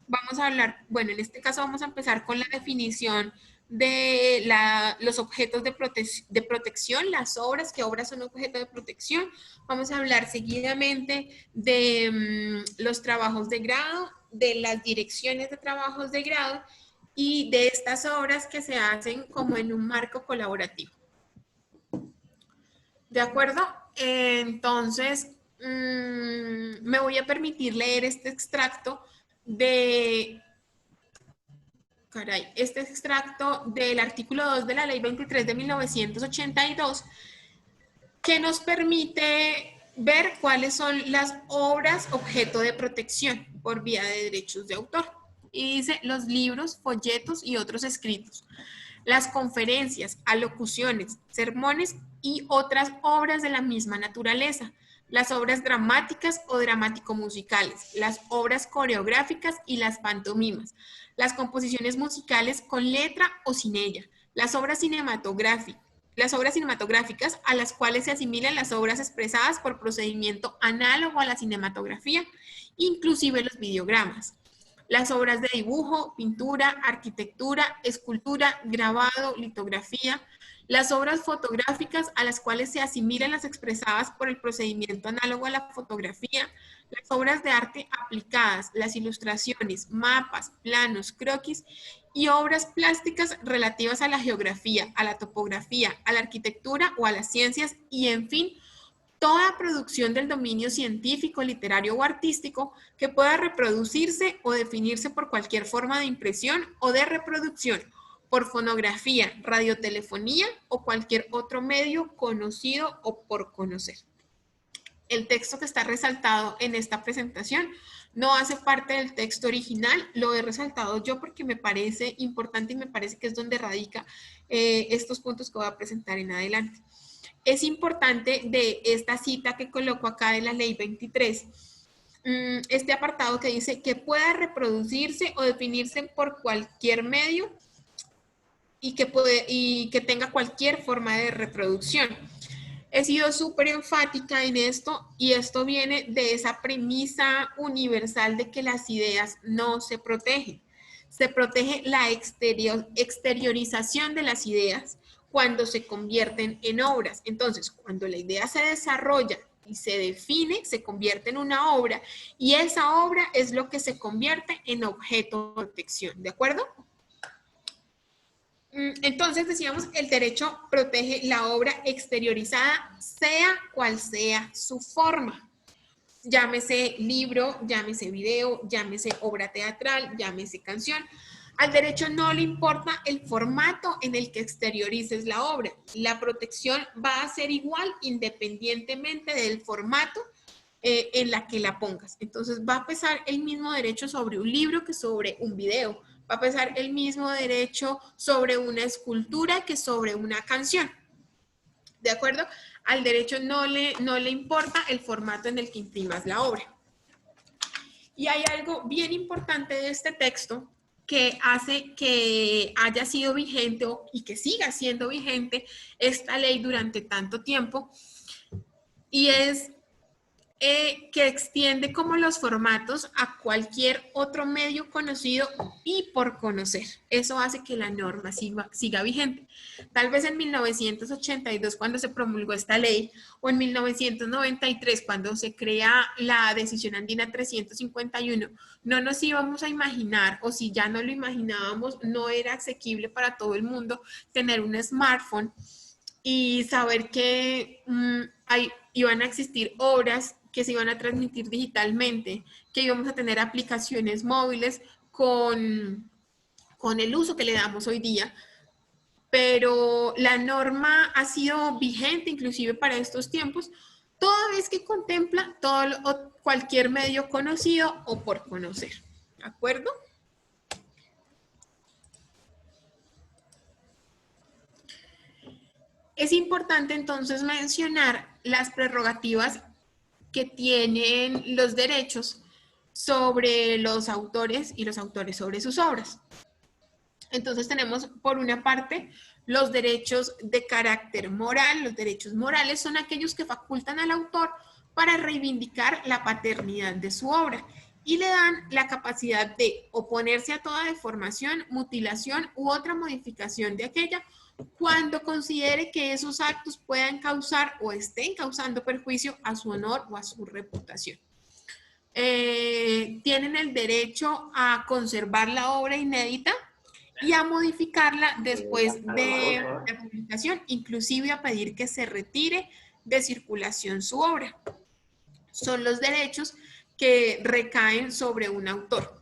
Vamos a hablar, bueno, en este caso vamos a empezar con la definición de los objetos de protección, las obras, qué obras son objeto de protección. Vamos a hablar seguidamente de los trabajos de grado, de las direcciones de trabajos de grado y de estas obras que se hacen como en un marco colaborativo. ¿De acuerdo? Entonces, me voy a permitir leer este extracto este extracto del artículo 2 de la Ley 23 de 1982, que nos permite ver cuáles son las obras objeto de protección por vía de derechos de autor. Y dice los libros, folletos y otros escritos, las conferencias, alocuciones, sermones y otras obras de la misma naturaleza, las obras dramáticas o dramático-musicales, las obras coreográficas y las pantomimas, las composiciones musicales con letra o sin ella, las obras cinematográficas a las cuales se asimilan las obras expresadas por procedimiento análogo a la cinematografía, inclusive los videogramas, las obras de dibujo, pintura, arquitectura, escultura, grabado, litografía, las obras fotográficas a las cuales se asimilan las expresadas por el procedimiento análogo a la fotografía, las obras de arte aplicadas, las ilustraciones, mapas, planos, croquis y obras plásticas relativas a la geografía, a la topografía, a la arquitectura o a las ciencias y, en fin, toda producción del dominio científico, literario o artístico que pueda reproducirse o definirse por cualquier forma de impresión o de reproducción, por fonografía, radiotelefonía o cualquier otro medio conocido o por conocer. El texto que está resaltado en esta presentación no hace parte del texto original, lo he resaltado yo porque me parece importante y me parece que es donde radica estos puntos que voy a presentar en adelante. Es importante de esta cita que coloco acá de la ley 23, este apartado que dice que pueda reproducirse o definirse por cualquier medio y que tenga cualquier forma de reproducción. He sido súper enfática en esto y esto viene de esa premisa universal de que las ideas no se protegen. Se protege la exteriorización de las ideas cuando se convierten en obras. Entonces, cuando la idea se desarrolla y se define, se convierte en una obra y esa obra es lo que se convierte en objeto de protección, ¿de acuerdo? Entonces decíamos, el derecho protege la obra exteriorizada, sea cual sea su forma. Llámese libro, llámese video, llámese obra teatral, llámese canción. Al derecho no le importa el formato en el que exteriorices la obra. La protección va a ser igual independientemente del formato en la que la pongas. Entonces va a pesar el mismo derecho sobre un libro que sobre un video. Va a pesar el mismo derecho sobre una escultura que sobre una canción. ¿De acuerdo? Al derecho no le importa el formato en el que imprimas la obra. Y hay algo bien importante de este texto que hace que haya sido vigente y que siga siendo vigente esta ley durante tanto tiempo, y es que extiende como los formatos a cualquier otro medio conocido y por conocer. Eso hace que la norma siga vigente. Tal vez en 1982, cuando se promulgó esta ley, o en 1993, cuando se crea la Decisión Andina 351, no nos íbamos a imaginar, o si ya no lo imaginábamos, no era asequible para todo el mundo tener un smartphone y saber que iban a existir obras que se iban a transmitir digitalmente, que íbamos a tener aplicaciones móviles con el uso que le damos hoy día. Pero la norma ha sido vigente inclusive para estos tiempos, toda vez que contempla cualquier medio conocido o por conocer. ¿De acuerdo? Es importante entonces mencionar las prerrogativas que tienen los derechos sobre los autores y los autores sobre sus obras. Entonces tenemos por una parte los derechos de carácter moral. Los derechos morales son aquellos que facultan al autor para reivindicar la paternidad de su obra y le dan la capacidad de oponerse a toda deformación, mutilación u otra modificación de aquella cuando considere que esos actos puedan causar o estén causando perjuicio a su honor o a su reputación. Tienen el derecho a conservar la obra inédita y a modificarla después de la publicación, inclusive a pedir que se retire de circulación su obra. Son los derechos que recaen sobre un autor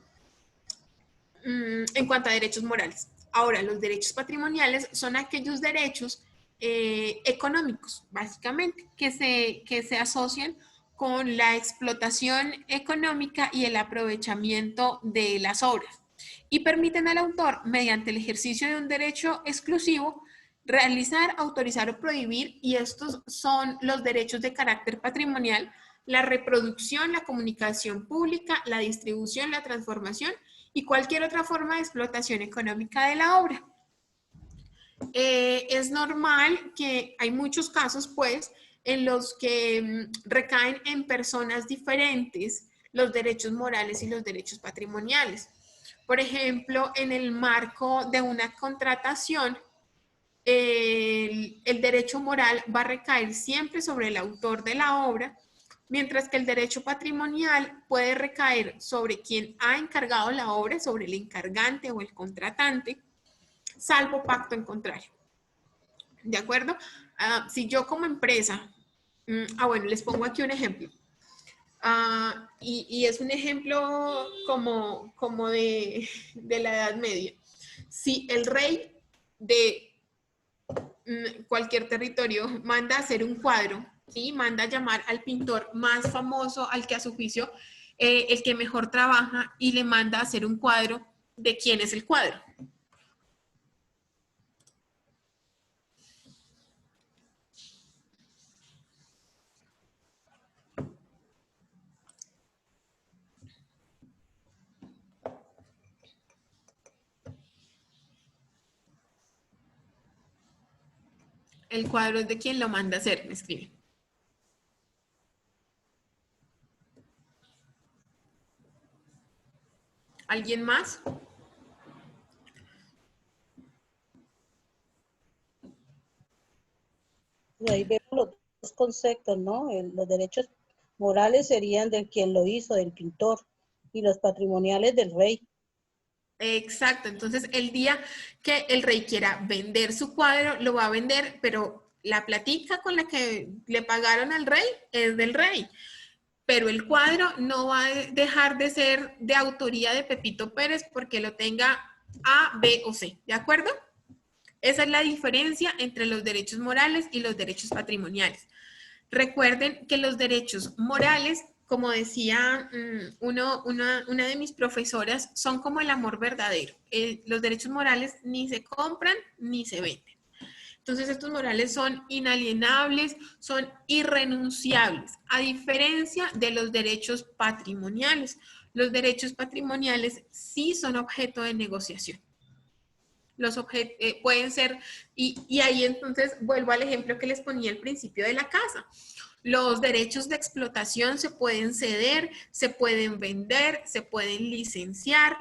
en cuanto a derechos morales. Ahora, los derechos patrimoniales son aquellos derechos económicos, básicamente, que se asocian con la explotación económica y el aprovechamiento de las obras y permiten al autor, mediante el ejercicio de un derecho exclusivo, realizar, autorizar o prohibir, y estos son los derechos de carácter patrimonial: la reproducción, la comunicación pública, la distribución, la transformación y cualquier otra forma de explotación económica de la obra. Es normal que hay muchos casos, pues, en los que recaen en personas diferentes los derechos morales y los derechos patrimoniales. Por ejemplo, en el marco de una contratación, el derecho moral va a recaer siempre sobre el autor de la obra, mientras que el derecho patrimonial puede recaer sobre quien ha encargado la obra, sobre el encargante o el contratante, salvo pacto en contrario. ¿De acuerdo? Si yo como empresa, bueno, les pongo aquí un ejemplo. Y es un ejemplo como de la Edad Media. Si el rey de cualquier territorio manda a hacer un cuadro, ¿sí? Manda a llamar al pintor más famoso, al que a su juicio el que mejor trabaja, y le manda a hacer un cuadro. ¿De quién es el cuadro? El cuadro es de quien lo manda a hacer, me escribe. ¿Alguien más? Y ahí vemos los dos conceptos, ¿no? Los derechos morales serían de quien lo hizo, del pintor, y los patrimoniales del rey. Exacto, entonces el día que el rey quiera vender su cuadro, lo va a vender, pero la platica con la que le pagaron al rey es del rey. Pero el cuadro no va a dejar de ser de autoría de Pepito Pérez porque lo tenga A, B o C, ¿de acuerdo? Esa es la diferencia entre los derechos morales y los derechos patrimoniales. Recuerden que los derechos morales, como decía una de mis profesoras, son como el amor verdadero. Los derechos morales ni se compran ni se venden. Entonces, estos morales son inalienables, son irrenunciables, a diferencia de los derechos patrimoniales. Los derechos patrimoniales sí son objeto de negociación. Pueden ser, y ahí entonces vuelvo al ejemplo que les ponía al principio de la casa. Los derechos de explotación se pueden ceder, se pueden vender, se pueden licenciar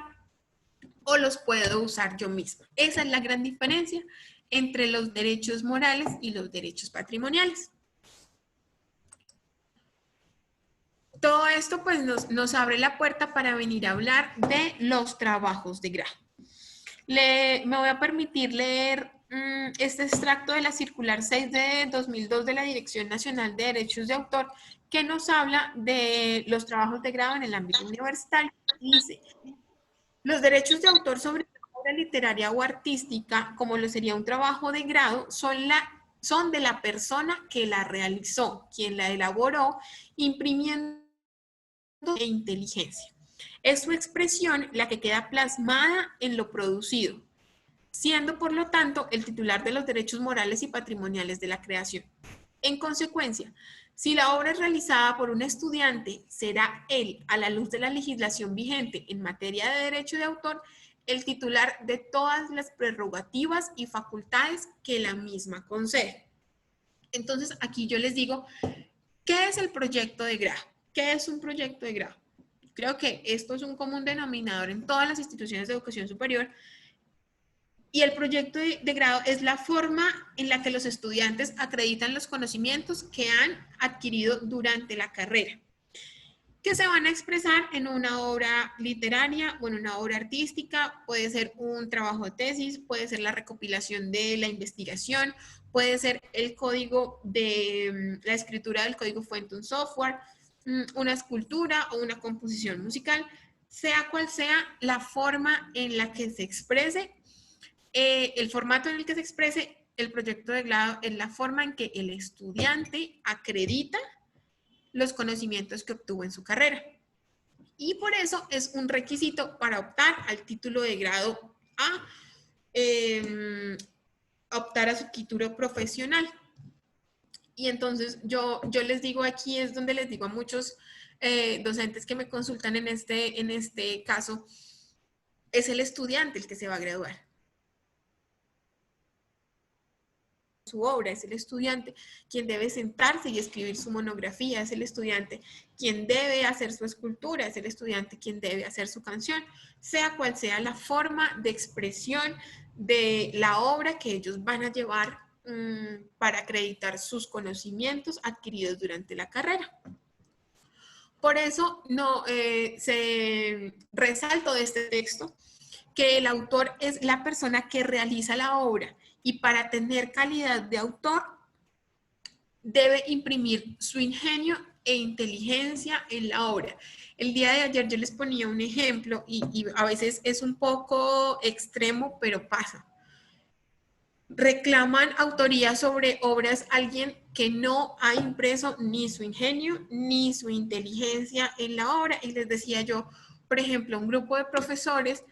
o los puedo usar yo misma. Esa es la gran diferencia entre los derechos morales y los derechos patrimoniales. Todo esto pues nos abre la puerta para venir a hablar de los trabajos de grado. Me voy a permitir leer este extracto de la circular 6 de 2002 de la Dirección Nacional de Derechos de Autor que nos habla de los trabajos de grado en el ámbito universitario. Dice, los derechos de autor sobre obra literaria o artística, como lo sería un trabajo de grado, son de la persona que la realizó, quien la elaboró, imprimiendo e inteligencia. Es su expresión la que queda plasmada en lo producido, siendo por lo tanto el titular de los derechos morales y patrimoniales de la creación. En consecuencia, si la obra es realizada por un estudiante, será él, a la luz de la legislación vigente en materia de derecho de autor, el titular de todas las prerrogativas y facultades que la misma concede. Entonces, aquí yo les digo, ¿qué es el proyecto de grado? ¿Qué es un proyecto de grado? Creo que esto es un común denominador en todas las instituciones de educación superior. Y el proyecto de grado es la forma en la que los estudiantes acreditan los conocimientos que han adquirido durante la carrera, que se van a expresar en una obra literaria o en una obra artística, puede ser un trabajo de tesis, puede ser la recopilación de la investigación, puede ser el código de la escritura del código fuente, un software, una escultura o una composición musical, sea cual sea la forma en la que se exprese, el formato en el que se exprese el proyecto de grado es la forma en que el estudiante acredita los conocimientos que obtuvo en su carrera. Y por eso es un requisito para optar al título de grado optar a su título profesional. Y entonces yo les digo, aquí es donde les digo a muchos docentes que me consultan en este caso, es el estudiante el que se va a graduar. Su obra, es el estudiante quien debe sentarse y escribir su monografía, es el estudiante quien debe hacer su escultura, es el estudiante quien debe hacer su canción, sea cual sea la forma de expresión de la obra que ellos van a llevar para acreditar sus conocimientos adquiridos durante la carrera. Por eso se resaltó de este texto que el autor es la persona que realiza la obra y para tener calidad de autor debe imprimir su ingenio e inteligencia en la obra. El día de ayer yo les ponía un ejemplo y a veces es un poco extremo, pero pasa. Reclaman autoría sobre obras alguien que no ha impreso ni su ingenio ni su inteligencia en la obra. Y les decía yo, por ejemplo, un grupo de profesores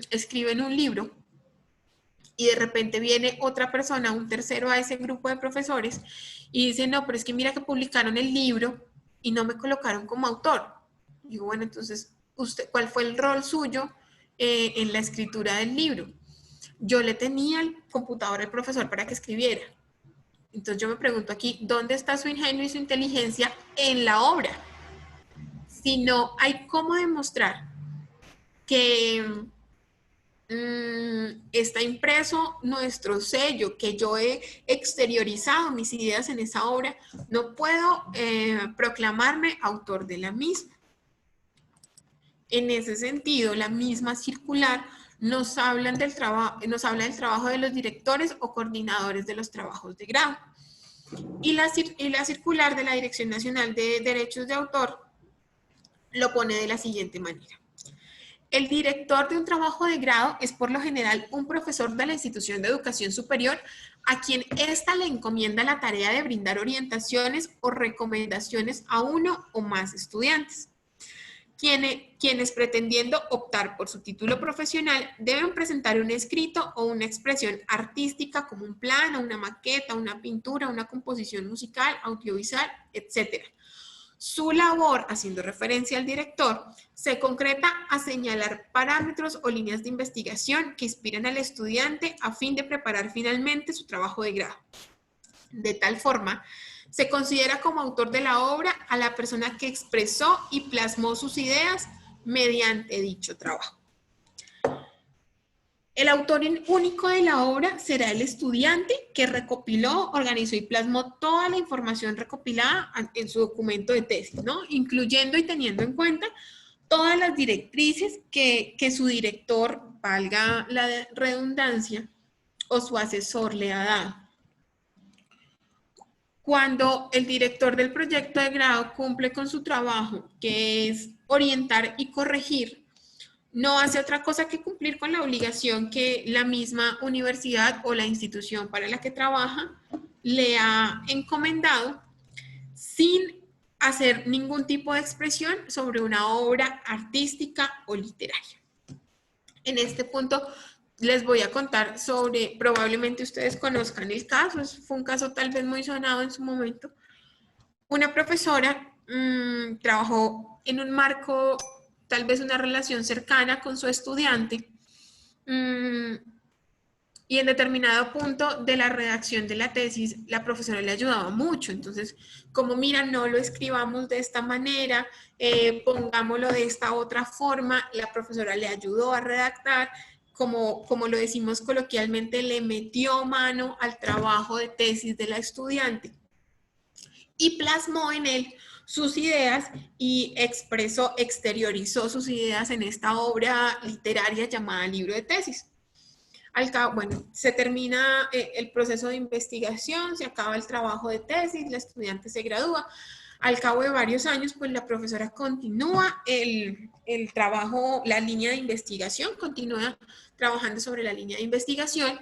escriben un libro y de repente viene otra persona, un tercero a ese grupo de profesores y dice, no, pero es que mira que publicaron el libro y no me colocaron como autor. Digo, bueno, entonces, ¿cuál fue el rol suyo en la escritura del libro? Yo le tenía el computador al profesor para que escribiera. Entonces yo me pregunto aquí, ¿dónde está su ingenio y su inteligencia en la obra? Si no hay cómo demostrar que está impreso nuestro sello, que yo he exteriorizado mis ideas en esa obra, no puedo proclamarme autor de la misma. En ese sentido, la misma circular nos habla del trabajo de los directores o coordinadores de los trabajos de grado. Y la circular de la Dirección Nacional de Derechos de Autor lo pone de la siguiente manera. El director de un trabajo de grado es por lo general un profesor de la institución de educación superior a quien ésta le encomienda la tarea de brindar orientaciones o recomendaciones a uno o más estudiantes. Quienes pretendiendo optar por su título profesional deben presentar un escrito o una expresión artística como un plano, una maqueta, una pintura, una composición musical, audiovisual, etc. Su labor, haciendo referencia al director, se concreta a señalar parámetros o líneas de investigación que inspiran al estudiante a fin de preparar finalmente su trabajo de grado. De tal forma, se considera como autor de la obra a la persona que expresó y plasmó sus ideas mediante dicho trabajo. El autor único de la obra será el estudiante que recopiló, organizó y plasmó toda la información recopilada en su documento de tesis, ¿no? Incluyendo y teniendo en cuenta todas las directrices que su director, valga la redundancia, o su asesor le ha dado. Cuando el director del proyecto de grado cumple con su trabajo, que es orientar y corregir, no hace otra cosa que cumplir con la obligación que la misma universidad o la institución para la que trabaja le ha encomendado, sin hacer ningún tipo de expresión sobre una obra artística o literaria. En este punto les voy a contar sobre, probablemente ustedes conozcan el caso, fue un caso tal vez muy sonado en su momento. Una profesora trabajó en un marco, tal vez una relación cercana con su estudiante, y en determinado punto de la redacción de la tesis, la profesora le ayudaba mucho. Entonces, como mira, no lo escribamos de esta manera, pongámoslo de esta otra forma, la profesora le ayudó a redactar, como lo decimos coloquialmente, le metió mano al trabajo de tesis de la estudiante y plasmó en él sus ideas y exteriorizó sus ideas en esta obra literaria llamada libro de tesis. Al cabo, bueno, se termina el proceso de investigación, se acaba el trabajo de tesis, la estudiante se gradúa. Al cabo de varios años, pues la profesora continúa el trabajo, la línea de investigación, continúa trabajando sobre la línea de investigación.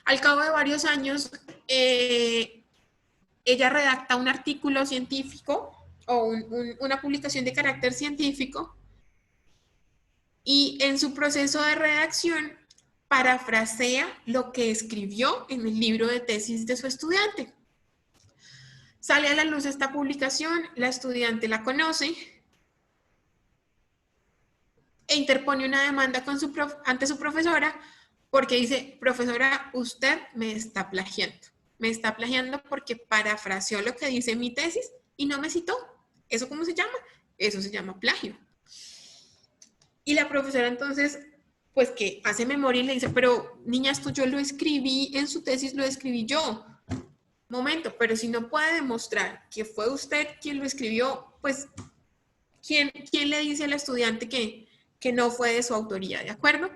Al cabo de varios años, ella redacta un artículo científico o una publicación de carácter científico y en su proceso de redacción parafrasea lo que escribió en el libro de tesis de su estudiante. Sale a la luz esta publicación, la estudiante la conoce e interpone una demanda ante su profesora porque dice, profesora, usted me está plagiando. Me está plagiando porque parafraseó lo que dice mi tesis y no me citó. ¿Eso cómo se llama? Eso se llama plagio. Y la profesora entonces, pues que hace memoria y le dice, pero niña, esto yo lo escribí en su tesis, lo escribí yo. Momento, pero si no puede demostrar que fue usted quien lo escribió, pues, ¿quién le dice al estudiante que no fue de su autoría? ¿De acuerdo?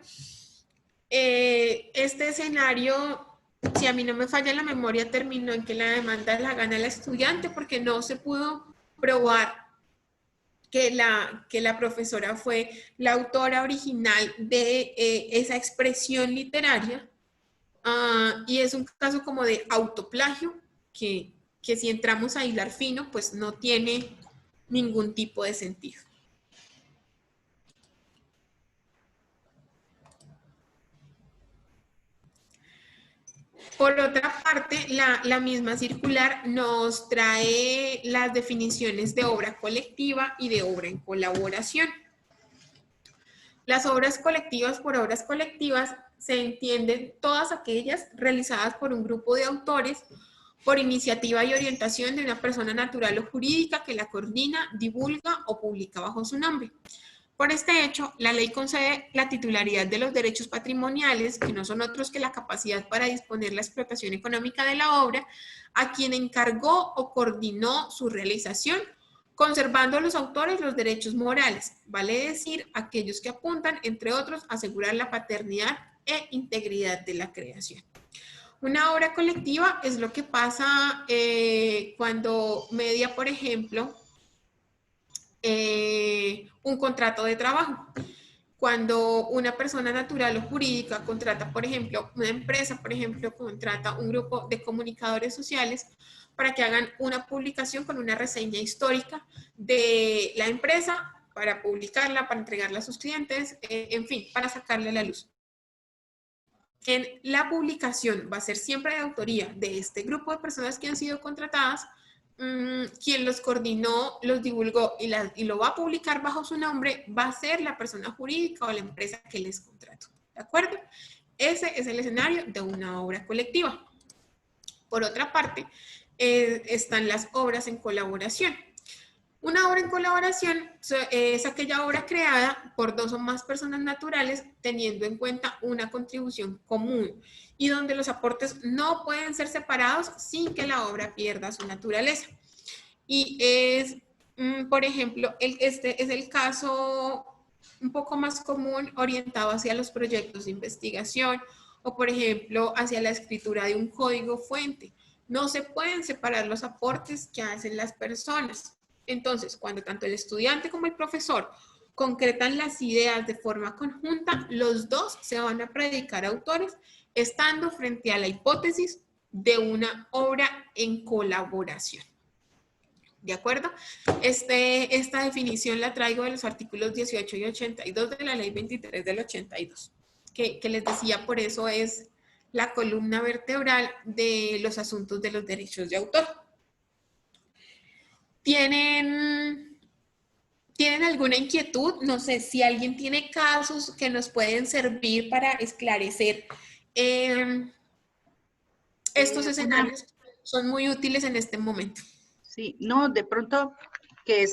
Este escenario, si a mí no me falla la memoria, terminó en que la demanda la gana el estudiante porque no se pudo probar que la profesora fue la autora original de esa expresión literaria, y es un caso como de autoplagio que si entramos a hilar fino, pues no tiene ningún tipo de sentido. Por otra parte, la misma circular nos trae las definiciones de obra colectiva y de obra en colaboración. Las obras colectivas, por obras colectivas se entienden todas aquellas realizadas por un grupo de autores por iniciativa y orientación de una persona natural o jurídica que la coordina, divulga o publica bajo su nombre. Por este hecho, la ley concede la titularidad de los derechos patrimoniales, que no son otros que la capacidad para disponer la explotación económica de la obra, a quien encargó o coordinó su realización, conservando a los autores los derechos morales, vale decir, aquellos que apuntan, entre otros, a asegurar la paternidad e integridad de la creación. Una obra colectiva es lo que pasa cuando media, por ejemplo, un contrato de trabajo. Cuando una persona natural o jurídica contrata, por ejemplo, una empresa, por ejemplo, contrata un grupo de comunicadores sociales para que hagan una publicación con una reseña histórica de la empresa, para publicarla, para entregarla a sus clientes, en fin, para sacarle a la luz. En la publicación va a ser siempre de autoría de este grupo de personas que han sido contratadas. Quien los coordinó, los divulgó y lo va a publicar bajo su nombre va a ser la persona jurídica o la empresa que les contrató. ¿De acuerdo? Ese es el escenario de una obra colectiva. Por otra parte, están las obras en colaboración. Una obra en colaboración es aquella obra creada por dos o más personas naturales teniendo en cuenta una contribución común y donde los aportes no pueden ser separados sin que la obra pierda su naturaleza. Y es, por ejemplo, este es el caso un poco más común orientado hacia los proyectos de investigación o, por ejemplo, hacia la escritura de un código fuente. No se pueden separar los aportes que hacen las personas. Entonces, cuando tanto el estudiante como el profesor concretan las ideas de forma conjunta, los dos se van a predicar autores, estando frente a la hipótesis de una obra en colaboración. ¿De acuerdo? Esta definición la traigo de los artículos 18 y 82 de la ley 23 del 82, que les decía, por eso es la columna vertebral de los asuntos de los derechos de autor. ¿Tienen alguna inquietud? No sé si alguien tiene casos que nos pueden servir para esclarecer. Estos escenarios son muy útiles en este momento. Sí, no, de pronto que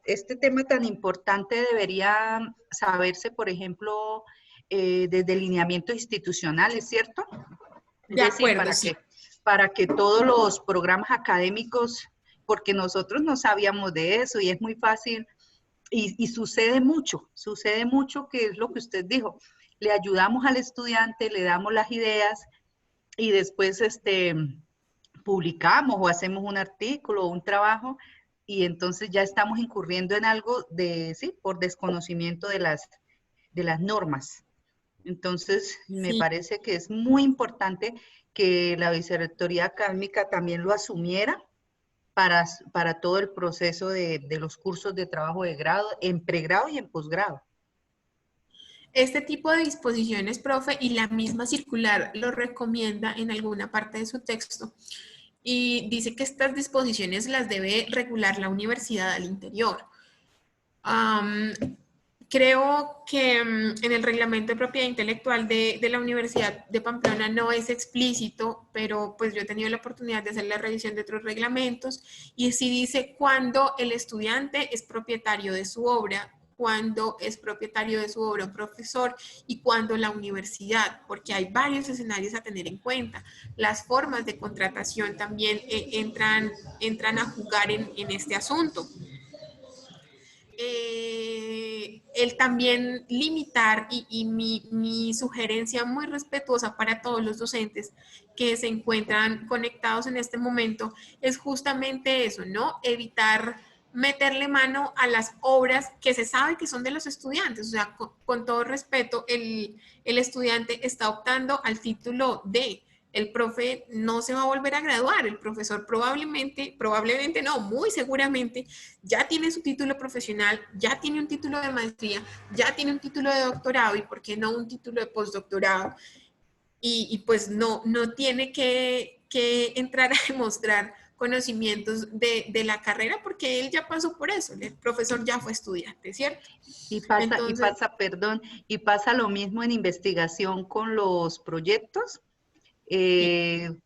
este tema tan importante debería saberse, por ejemplo, desde lineamientos institucionales, ¿cierto? De acuerdo, sí. Para que todos los programas académicos, porque nosotros no sabíamos de eso y es muy fácil, y sucede mucho que es lo que usted dijo, le ayudamos al estudiante, le damos las ideas y después publicamos o hacemos un artículo o un trabajo y entonces ya estamos incurriendo en algo por desconocimiento de las normas. Entonces, me parece que es muy importante que la Vicerrectoría Académica también lo asumiera para todo el proceso de los cursos de trabajo de grado, en pregrado y en posgrado. Este tipo de disposiciones, profe, y la misma circular lo recomienda en alguna parte de su texto y dice que estas disposiciones las debe regular la universidad al interior. Creo que en el reglamento de propiedad intelectual de la Universidad de Pamplona no es explícito, pero pues yo he tenido la oportunidad de hacer la revisión de otros reglamentos y sí dice cuando el estudiante es propietario de su obra, cuando es propietario de su obra un profesor y cuando la universidad, porque hay varios escenarios a tener en cuenta. Las formas de contratación también entran a jugar en este asunto. El también limitar y mi sugerencia muy respetuosa para todos los docentes que se encuentran conectados en este momento es justamente eso, ¿no? Evitar meterle mano a las obras que se sabe que son de los estudiantes. O sea, con todo respeto, el estudiante está optando al título D. El profe no se va a volver a graduar, el profesor probablemente no, muy seguramente ya tiene su título profesional, ya tiene un título de maestría, ya tiene un título de doctorado y por qué no un título de postdoctorado y pues no tiene que entrar a demostrar conocimientos de la carrera porque él ya pasó por eso, el profesor ya fue estudiante, ¿cierto? Y pasa lo mismo en investigación con los proyectos.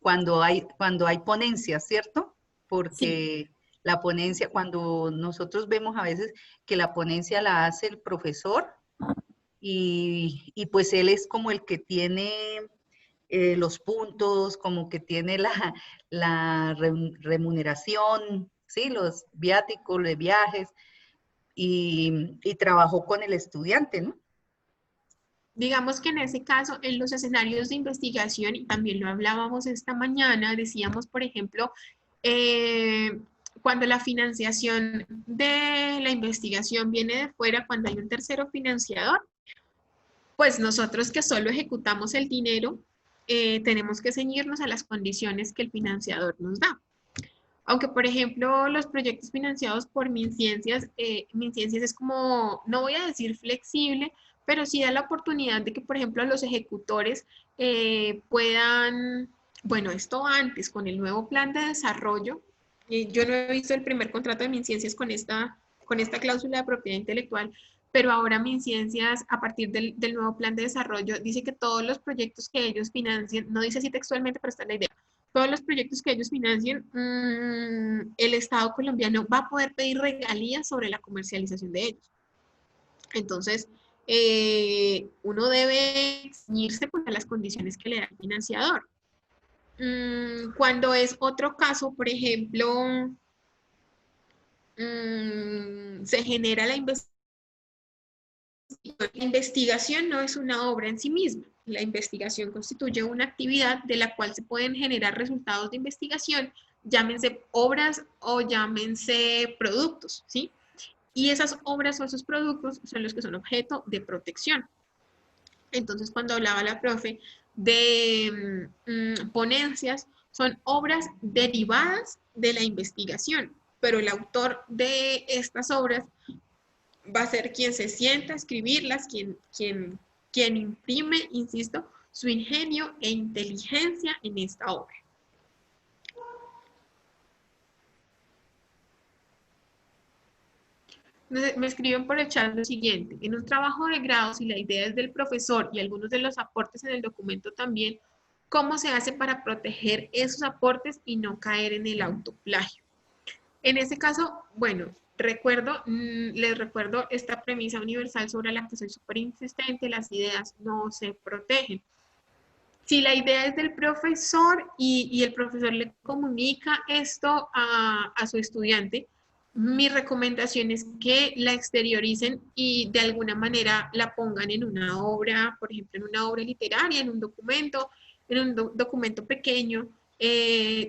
Cuando hay ponencias, ¿cierto? Porque la ponencia, cuando nosotros vemos a veces que la ponencia la hace el profesor y pues él es como el que tiene los puntos, como que tiene la remuneración, ¿sí? Los viáticos, los viajes, y trabajó con el estudiante, ¿no? Digamos que en ese caso, en los escenarios de investigación, y también lo hablábamos esta mañana, decíamos, por ejemplo, cuando la financiación de la investigación viene de fuera, cuando hay un tercero financiador, pues nosotros que solo ejecutamos el dinero, tenemos que ceñirnos a las condiciones que el financiador nos da. Aunque, por ejemplo, los proyectos financiados por MinCiencias es como, no voy a decir flexible, pero sí da la oportunidad de que, por ejemplo, los ejecutores puedan, bueno, esto antes, con el nuevo plan de desarrollo, yo no he visto el primer contrato de MinCiencias con esta cláusula de propiedad intelectual, pero ahora MinCiencias, a partir del nuevo plan de desarrollo, dice que todos los proyectos que ellos financien, no dice así textualmente, pero está en la idea, todos los proyectos que ellos financien, el Estado colombiano va a poder pedir regalías sobre la comercialización de ellos. Entonces, uno debe ceñirse a las condiciones que le da el financiador. Cuando es otro caso, por ejemplo, se genera la investigación. La investigación no es una obra en sí misma. La investigación constituye una actividad de la cual se pueden generar resultados de investigación, llámense obras o llámense productos, ¿sí? Y esas obras o esos productos son los que son objeto de protección. Entonces, cuando hablaba la profe de ponencias, son obras derivadas de la investigación, pero el autor de estas obras va a ser quien se sienta a escribirlas, quien imprime, insisto, su ingenio e inteligencia en esta obra. Me escriben por el chat lo siguiente: en un trabajo de grado, si la idea es del profesor y algunos de los aportes en el documento también, ¿cómo se hace para proteger esos aportes y no caer en el autoplagio? En ese caso, bueno, les recuerdo esta premisa universal sobre la que soy súper insistente: las ideas no se protegen. Si la idea es del profesor y el profesor le comunica esto a su estudiante, mi recomendación es que la exterioricen y de alguna manera la pongan en una obra, por ejemplo, en una obra literaria, en un documento, documento pequeño,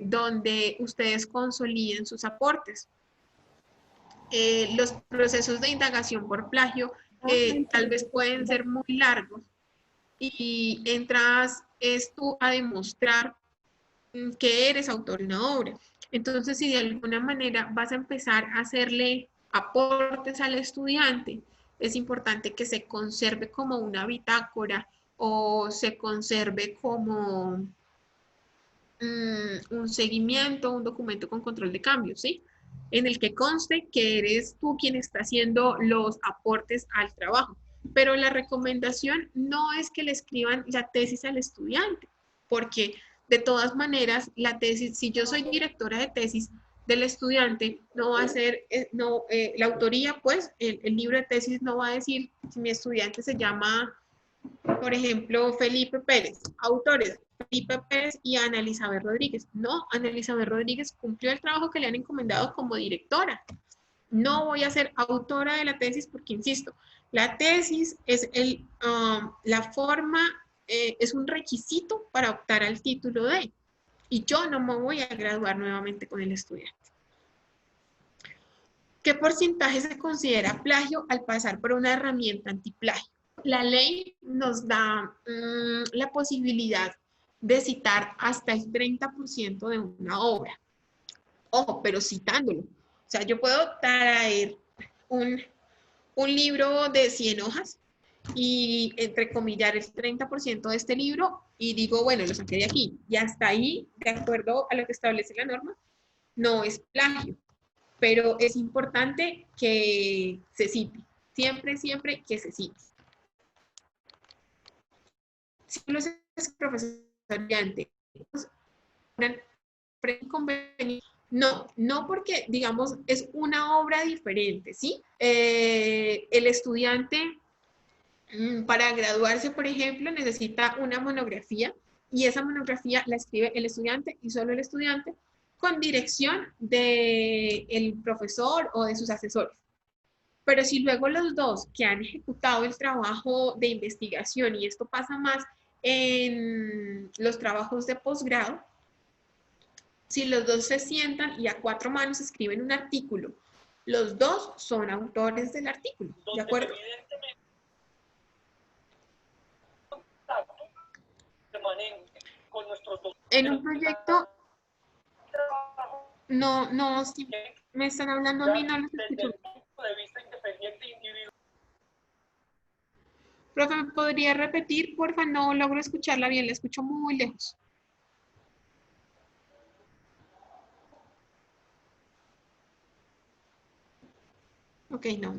donde ustedes consoliden sus aportes. Los procesos de indagación por plagio tal vez pueden ser muy largos y entras tú a demostrar que eres autor de una obra. Entonces, si de alguna manera vas a empezar a hacerle aportes al estudiante, es importante que se conserve como una bitácora o se conserve como un seguimiento, un documento con control de cambios, ¿sí? En el que conste que eres tú quien está haciendo los aportes al trabajo. Pero la recomendación no es que le escriban la tesis al estudiante, porque de todas maneras, la tesis, si yo soy directora de tesis del estudiante, no va a ser, la autoría, pues, el libro de tesis no va a decir, si mi estudiante se llama, por ejemplo, Felipe Pérez, autores, Felipe Pérez y Ana Elizabeth Rodríguez. No, Ana Elizabeth Rodríguez cumplió el trabajo que le han encomendado como directora. No voy a ser autora de la tesis porque, insisto, la tesis es la forma, es un requisito para optar al título de, y yo no me voy a graduar nuevamente con el estudiante. ¿Qué porcentaje se considera plagio al pasar por una herramienta antiplagio? La ley nos da la posibilidad de citar hasta el 30% de una obra. Ojo, pero citándolo. O sea, yo puedo traer un libro de 100 hojas y entrecomillar el 30% de este libro y digo, bueno, lo saqué de aquí. Y hasta ahí, de acuerdo a lo que establece la norma, no es plagio. Pero es importante que se cite. Siempre, siempre que se cite. Si no es profesor estudiante, inconveniente No, no porque, digamos, es una obra diferente, ¿sí? El estudiante, para graduarse, por ejemplo, necesita una monografía y esa monografía la escribe el estudiante y solo el estudiante con dirección del profesor o de sus asesores. Pero si luego los dos que han ejecutado el trabajo de investigación, y esto pasa más en los trabajos de posgrado, si los dos se sientan y a cuatro manos escriben un artículo, los dos son autores del artículo, ¿de acuerdo? En un proyecto, no, si me están hablando a mí, no los escucho. Profe, ¿me podría repetir? Porfa, no logro escucharla bien, la escucho muy lejos. Ok, no.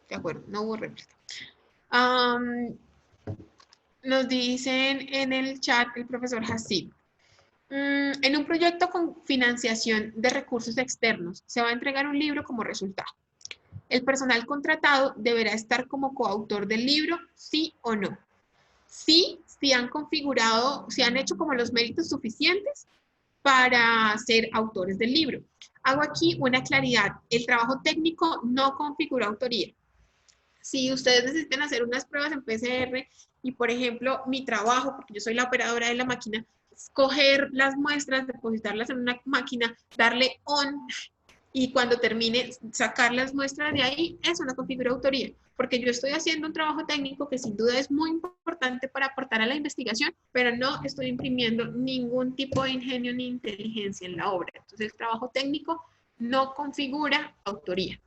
De acuerdo, no hubo réplica. Nos dicen en el chat el profesor Hasib. En un proyecto con financiación de recursos externos, se va a entregar un libro como resultado. El personal contratado deberá estar como coautor del libro, sí o no. Sí, si han configurado, si han hecho como los méritos suficientes para ser autores del libro. Hago aquí una claridad. El trabajo técnico no configura autoría. Si ustedes necesitan hacer unas pruebas en PCR y, por ejemplo, mi trabajo, porque yo soy la operadora de la máquina, es coger las muestras, depositarlas en una máquina, darle on y cuando termine sacar las muestras de ahí, eso no configura autoría, porque yo estoy haciendo un trabajo técnico que sin duda es muy importante para aportar a la investigación, pero no estoy imprimiendo ningún tipo de ingenio ni inteligencia en la obra. Entonces el trabajo técnico no configura autoría.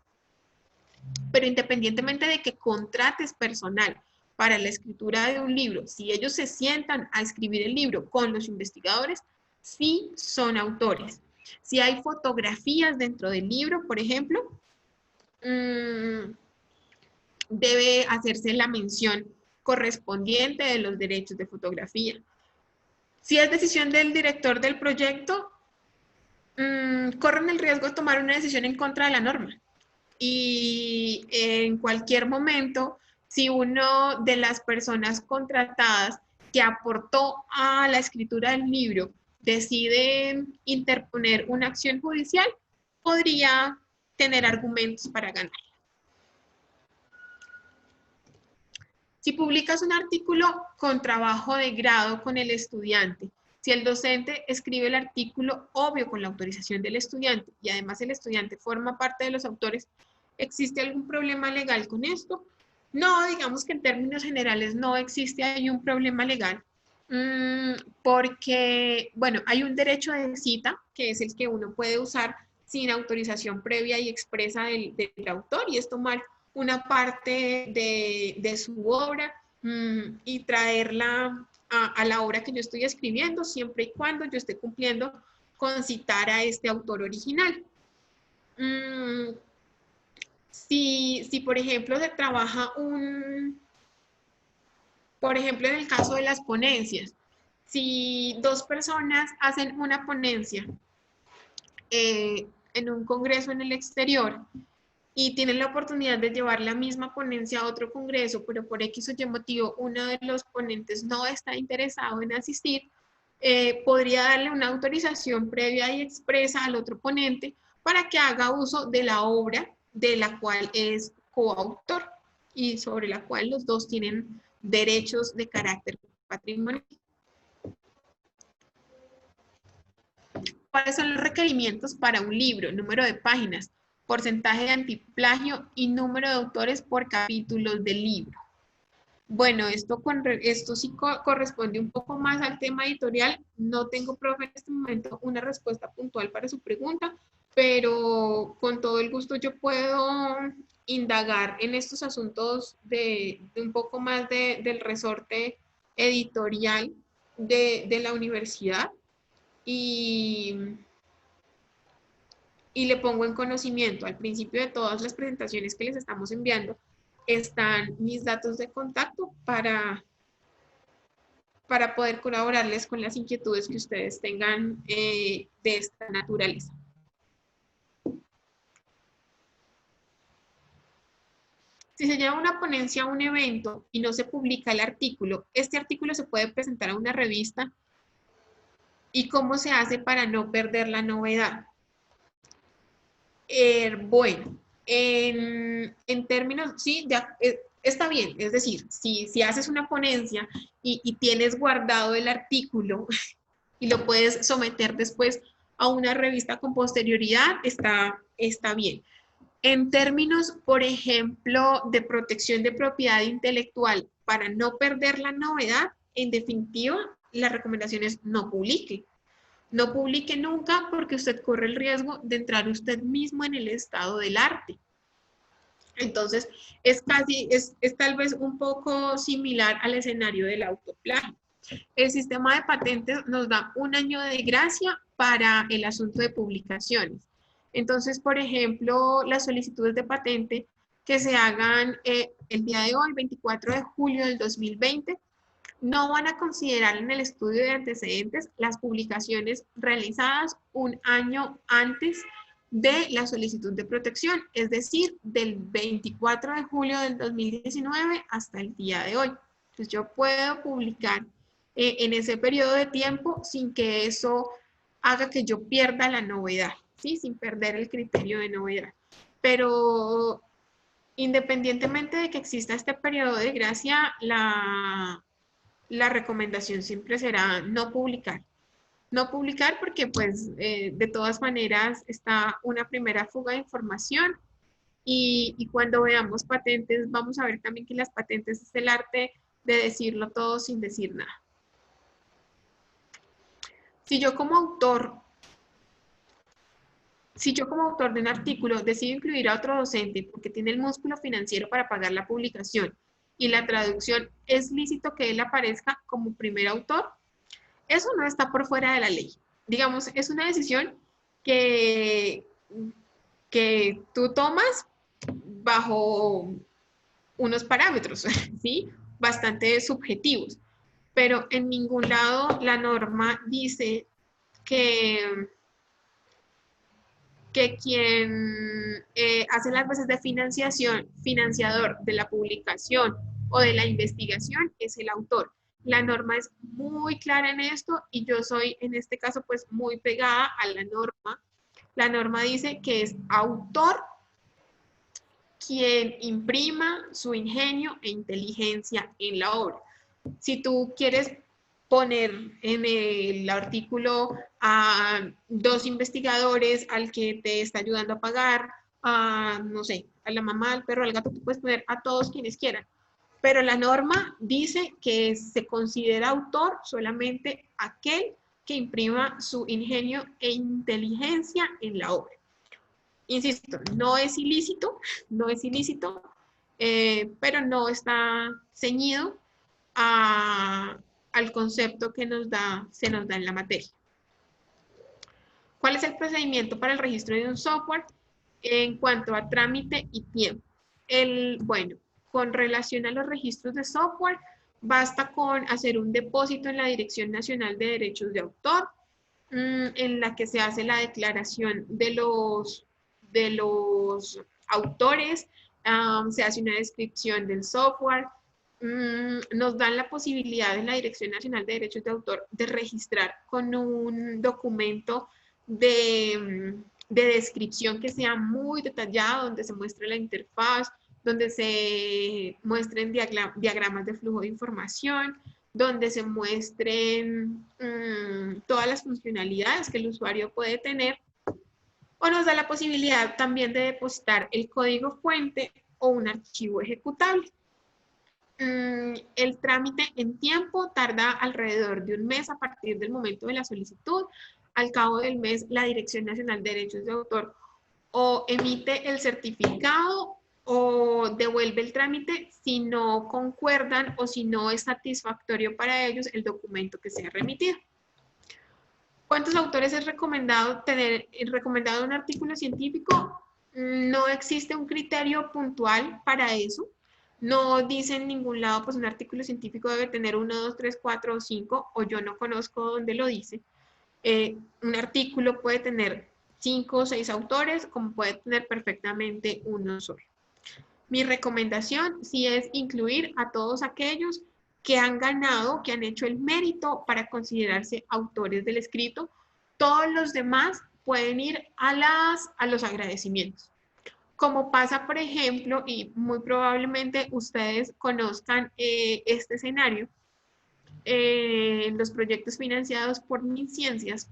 Pero independientemente de que contrates personal para la escritura de un libro, si ellos se sientan a escribir el libro con los investigadores, sí son autores. Si hay fotografías dentro del libro, por ejemplo, debe hacerse la mención correspondiente de los derechos de fotografía. Si es decisión del director del proyecto, corren el riesgo de tomar una decisión en contra de la norma. Y en cualquier momento, si uno de las personas contratadas que aportó a la escritura del libro decide interponer una acción judicial, podría tener argumentos para ganar. Si publicas un artículo con trabajo de grado con el estudiante, si el docente escribe el artículo, obvio con la autorización del estudiante, y además el estudiante forma parte de los autores, ¿existe algún problema legal con esto? No, digamos que en términos generales no existe ahí un problema legal, porque, bueno, hay un derecho de cita, que es el que uno puede usar sin autorización previa y expresa del autor, y es tomar una parte de su obra y traerla a la obra que yo estoy escribiendo, siempre y cuando yo esté cumpliendo con citar a este autor original. Si, por ejemplo, se trabaja por ejemplo, en el caso de las ponencias, si dos personas hacen una ponencia en un congreso en el exterior y tienen la oportunidad de llevar la misma ponencia a otro congreso, pero por X o Y motivo uno de los ponentes no está interesado en asistir, podría darle una autorización previa y expresa al otro ponente para que haga uso de la obra de la cual es coautor y sobre la cual los dos tienen derechos de carácter patrimonial. ¿Cuáles son los requerimientos para un libro? Número de páginas, porcentaje de antiplagio y número de autores por capítulos del libro. Bueno, esto sí corresponde un poco más al tema editorial. No tengo, profe, en este momento una respuesta puntual para su pregunta, pero con todo el gusto yo puedo indagar en estos asuntos de un poco más del resorte editorial de la universidad y le pongo en conocimiento. Al principio de todas las presentaciones que les estamos enviando están mis datos de contacto para para poder colaborarles con las inquietudes que ustedes tengan de esta naturaleza. Si se lleva una ponencia a un evento y no se publica el artículo, este artículo se puede presentar a una revista. ¿Y cómo se hace para no perder la novedad? Bueno, en términos, sí, está bien, es decir, si haces una ponencia y tienes guardado el artículo y lo puedes someter después a una revista con posterioridad, está bien. En términos, por ejemplo, de protección de propiedad intelectual, para no perder la novedad, en definitiva, la recomendación es no publique. No publique nunca porque usted corre el riesgo de entrar usted mismo en el estado del arte. Entonces, es tal vez un poco similar al escenario del autoplagio. El sistema de patentes nos da 1 año de gracia para el asunto de publicaciones. Entonces, por ejemplo, las solicitudes de patente que se hagan el día de hoy, 24 de julio del 2020, no van a considerar en el estudio de antecedentes las publicaciones realizadas 1 año antes de la solicitud de protección, es decir, del 24 de julio del 2019 hasta el día de hoy. Entonces yo puedo publicar en ese periodo de tiempo sin que eso haga que yo pierda la novedad, ¿sí? Sin perder el criterio de novedad. Pero independientemente de que exista este periodo de gracia, la recomendación siempre será no publicar. No publicar porque pues de todas maneras está una primera fuga de información y cuando veamos patentes vamos a ver también que las patentes es el arte de decirlo todo sin decir nada. Si yo como autor de un artículo decido incluir a otro docente porque tiene el músculo financiero para pagar la publicación y la traducción, ¿es lícito que él aparezca como primer autor? Eso no está por fuera de la ley. Digamos, es una decisión que tú tomas bajo unos parámetros, ¿sí? Bastante subjetivos. Pero en ningún lado la norma dice que quien hace las veces de financiador de la publicación o de la investigación es el autor. La norma es muy clara en esto y yo soy en este caso pues muy pegada a la norma. La norma dice que es autor quien imprima su ingenio e inteligencia en la obra. Si tú quieres poner en el artículo a 2 investigadores, al que te está ayudando a pagar, a, no sé, a la mamá, al perro, al gato, tú puedes poner a todos quienes quieran. Pero la norma dice que se considera autor solamente aquel que imprima su ingenio e inteligencia en la obra. Insisto, no es ilícito, pero no está ceñido al concepto que se nos da en la materia. ¿Cuál es el procedimiento para el registro de un software en cuanto a trámite y tiempo? Bueno, con relación a los registros de software, basta con hacer un depósito en la Dirección Nacional de Derechos de Autor, en la que se hace la declaración de los autores, se hace una descripción del software, nos dan la posibilidad en la Dirección Nacional de Derechos de Autor de registrar con un documento de descripción que sea muy detallado, donde se muestre la interfaz, donde se muestren diagramas de flujo de información, donde se muestren todas las funcionalidades que el usuario puede tener, o nos da la posibilidad también de depositar el código fuente o un archivo ejecutable. El trámite en tiempo tarda alrededor de 1 mes a partir del momento de la solicitud. Al cabo del mes, la Dirección Nacional de Derechos de Autor o emite el certificado o devuelve el trámite si no concuerdan o si no es satisfactorio para ellos el documento que sea remitido. ¿Cuántos autores es recomendado tener un artículo científico? No existe un criterio puntual para eso. No dice en ningún lado, pues un artículo científico debe tener 1, 2, 3, 4 o 5, o yo no conozco dónde lo dice. Un artículo puede tener 5 o 6 autores, como puede tener perfectamente uno solo. Mi recomendación sí es incluir a todos aquellos que han ganado, que han hecho el mérito para considerarse autores del escrito. Todos los demás pueden ir a los agradecimientos. Como pasa, por ejemplo, y muy probablemente ustedes conozcan este escenario, los proyectos financiados por MinCiencias,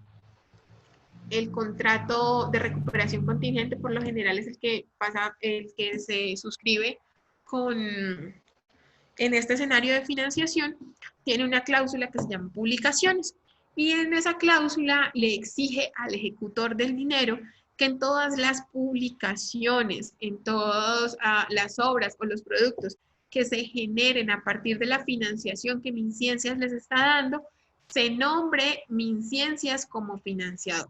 el contrato de recuperación contingente por lo general es el que pasa, el que se suscribe con, en este escenario de financiación, tiene una cláusula que se llama publicaciones. Y en esa cláusula le exige al ejecutor del dinero que en todas las publicaciones, en todas las obras o los productos que se generen a partir de la financiación que MinCiencias les está dando, se nombre MinCiencias como financiador.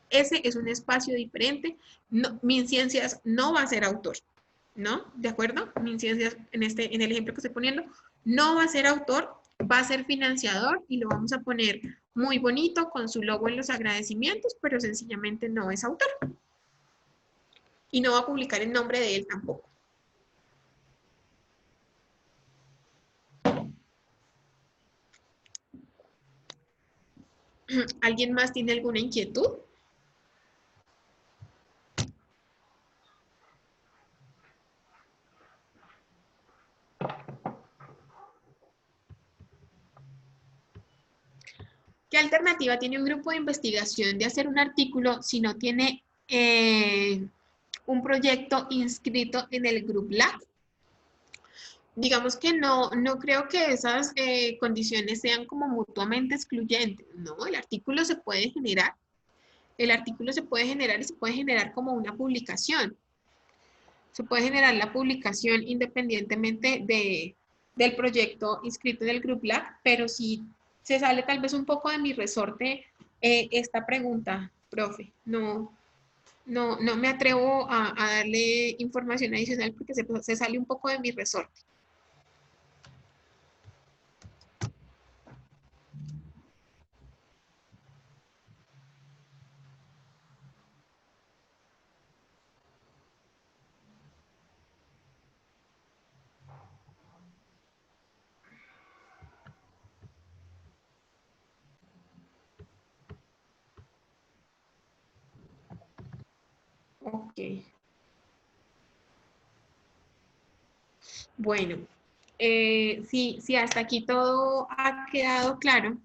Ese es un espacio diferente. No, MinCiencias no va a ser autor, ¿no? ¿De acuerdo? MinCiencias, en el ejemplo que estoy poniendo, no va a ser autor, va a ser financiador y lo vamos a poner muy bonito con su logo en los agradecimientos, pero sencillamente no es autor. Y no va a publicar el nombre de él tampoco. ¿Alguien más tiene alguna inquietud? ¿Qué alternativa tiene un grupo de investigación de hacer un artículo si no tiene un proyecto inscrito en el Group Lab? Digamos que no creo que esas condiciones sean como mutuamente excluyentes, ¿no? El artículo se puede generar, y se puede generar como una publicación. Se puede generar la publicación independientemente del proyecto inscrito en el Group Lab, pero si se sale tal vez un poco de mi resorte esta pregunta, profe. No me atrevo a darle información adicional porque se sale un poco de mi resorte. Ok. Bueno, si hasta aquí todo ha quedado claro,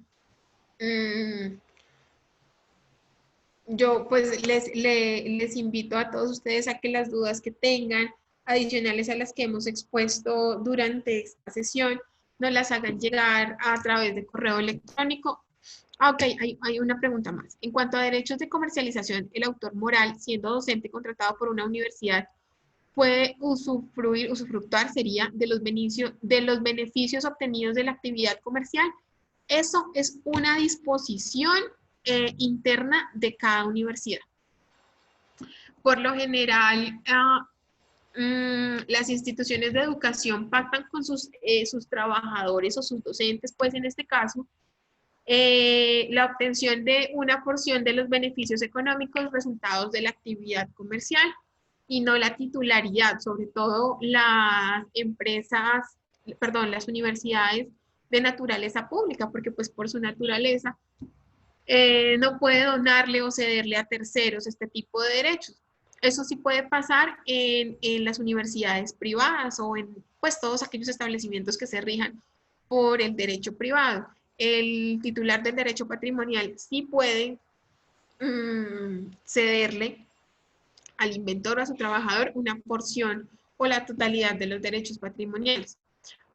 yo pues les invito a todos ustedes a que las dudas que tengan, adicionales a las que hemos expuesto durante esta sesión, nos las hagan llegar a través de correo electrónico. Ok, hay una pregunta más. En cuanto a derechos de comercialización, el autor moral, siendo docente contratado por una universidad, puede usufructuar sería de los beneficios obtenidos de la actividad comercial. Eso es una disposición interna de cada universidad. Por lo general, las instituciones de educación pactan con sus trabajadores o sus docentes, pues en este caso, la obtención de una porción de los beneficios económicos resultados de la actividad comercial y no la titularidad, sobre todo las empresas, perdón, las universidades de naturaleza pública, porque pues por su naturaleza no puede donarle o cederle a terceros este tipo de derechos. Eso sí puede pasar en las universidades privadas o en pues todos aquellos establecimientos que se rijan por el derecho privado. El titular del derecho patrimonial sí puede cederle al inventor o a su trabajador una porción o la totalidad de los derechos patrimoniales.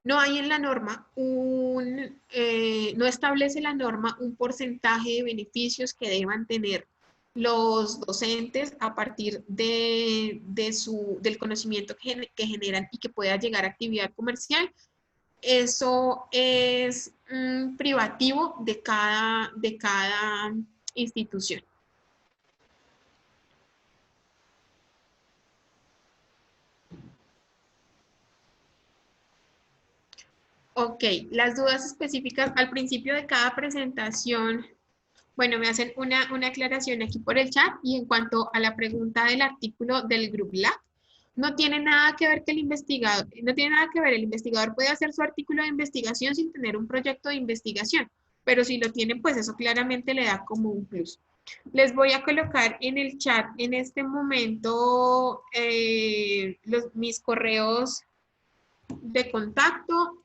No hay en la norma no establece la norma un porcentaje de beneficios que deban tener los docentes a partir del conocimiento que generan y que pueda llegar a actividad comercial. Eso es privativo de cada institución. Ok, las dudas específicas al principio de cada presentación. Bueno, me hacen una aclaración aquí por el chat y en cuanto a la pregunta del artículo del Group Lab, no tiene nada que ver que el investigador, no tiene nada que ver, el investigador puede hacer su artículo de investigación sin tener un proyecto de investigación, pero si lo tiene, pues eso claramente le da como un plus. Les voy a colocar en el chat en este momento mis correos de contacto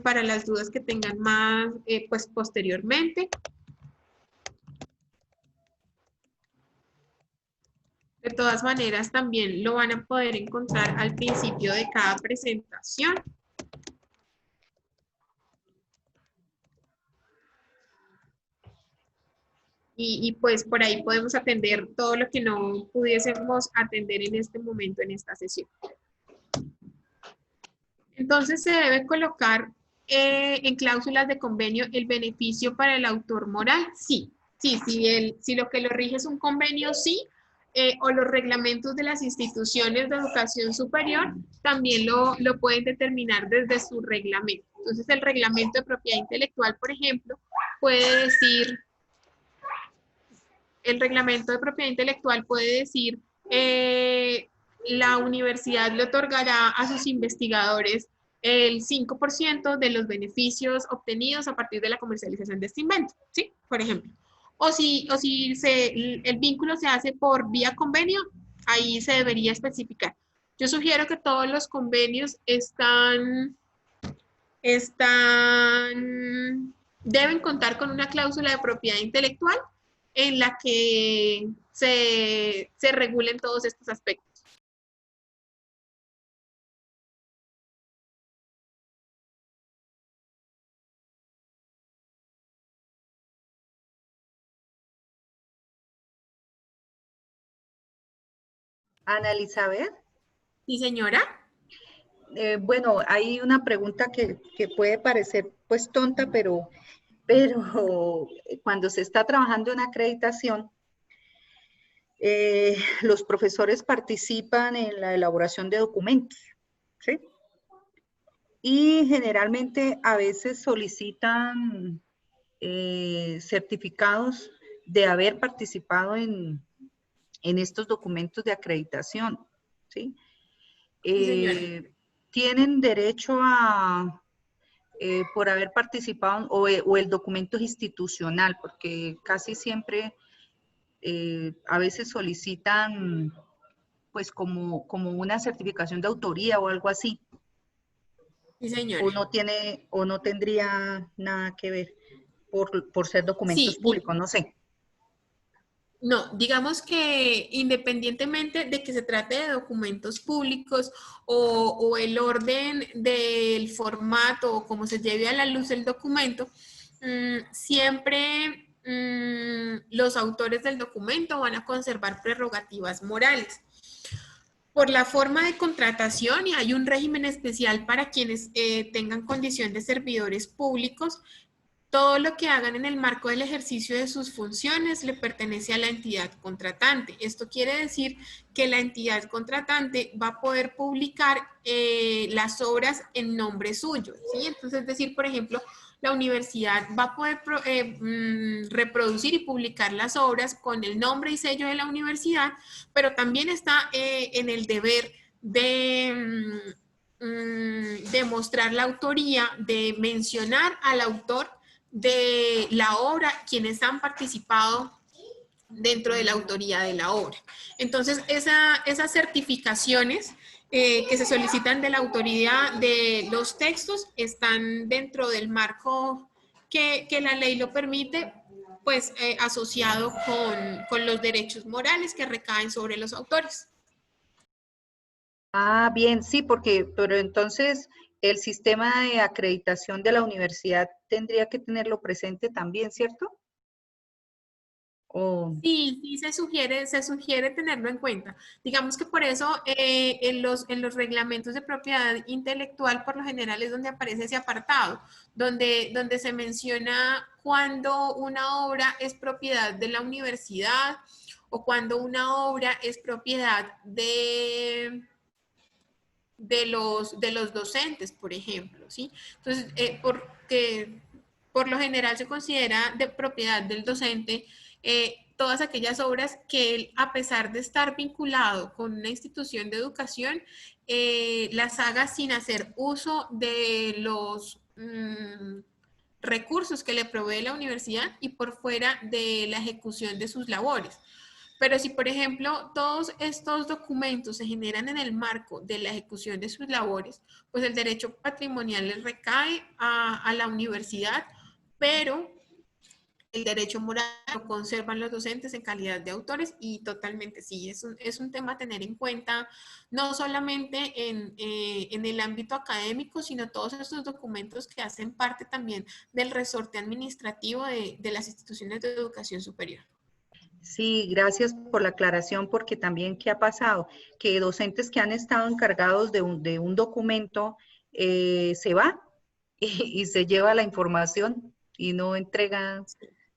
para las dudas que tengan más, pues posteriormente. De todas maneras, también lo van a poder encontrar al principio de cada presentación. Y pues por ahí podemos atender todo lo que no pudiésemos atender en este momento, en esta sesión. Entonces se debe colocar en cláusulas de convenio el beneficio para el autor moral. Sí, si lo que lo rige es un convenio, sí, o los reglamentos de las instituciones de educación superior también lo pueden determinar desde su reglamento. Entonces el reglamento de propiedad intelectual, por ejemplo, puede decir, el reglamento de propiedad intelectual puede decir, la universidad le otorgará a sus investigadores el 5% de los beneficios obtenidos a partir de la comercialización de este invento, ¿sí? Por ejemplo. O si el vínculo se hace por vía convenio, ahí se debería especificar. Yo sugiero que todos los convenios deben contar con una cláusula de propiedad intelectual en la que se regulen todos estos aspectos. Ana Elizabeth. Sí, señora. Bueno, hay una pregunta que puede parecer pues tonta, pero cuando se está trabajando en acreditación, los profesores participan en la elaboración de documentos, ¿sí? Y generalmente a veces solicitan certificados de haber participado en estos documentos de acreditación, ¿sí? Sí, señora. Tienen derecho a, por haber participado, o el documento es institucional, porque casi siempre a veces solicitan pues como una certificación de autoría o algo así, Sí, señora. o no tendría nada que ver por ser documentos Sí, públicos, no sé. no, digamos que independientemente de que se trate de documentos públicos o el orden del formato o cómo se lleve a la luz el documento, siempre los autores del documento van a conservar prerrogativas morales. Por la forma de contratación, y hay un régimen especial para quienes tengan condición de servidores públicos, todo lo que hagan en el marco del ejercicio de sus funciones le pertenece a la entidad contratante. Esto quiere decir que la entidad contratante va a poder publicar las obras en nombre suyo, ¿sí? Entonces, es decir, por ejemplo, la universidad va a poder reproducir y publicar las obras con el nombre y sello de la universidad, pero también está en el deber de demostrar la autoría, de mencionar al autor de la obra, quienes han participado dentro de la autoría de la obra. Entonces, esas certificaciones que se solicitan de la autoría de los textos están dentro del marco que la ley lo permite, pues asociado con los derechos morales que recaen sobre los autores. Ah, bien, sí, pero entonces el sistema de acreditación de la universidad tendría que tenerlo presente también, ¿cierto? O, Sí, se sugiere tenerlo en cuenta. Digamos que por eso en los reglamentos de propiedad intelectual por lo general es donde aparece ese apartado, donde se menciona cuando una obra es propiedad de la universidad o cuando una obra es propiedad de los docentes, por ejemplo, ¿sí? Entonces, porque por lo general se considera de propiedad del docente todas aquellas obras que él, a pesar de estar vinculado con una institución de educación, las haga sin hacer uso de los recursos que le provee la universidad y por fuera de la ejecución de sus labores. Pero si, por ejemplo, todos estos documentos se generan en el marco de la ejecución de sus labores, pues el derecho patrimonial les recae a la universidad, pero el derecho moral lo conservan los docentes en calidad de autores y totalmente sí, es un tema a tener en cuenta, no solamente en el ámbito académico, sino todos estos documentos que hacen parte también del resorte administrativo de las instituciones de educación superior. Sí, gracias por la aclaración, porque también, ¿qué ha pasado? Que docentes que han estado encargados de un documento se va y se lleva la información y no entrega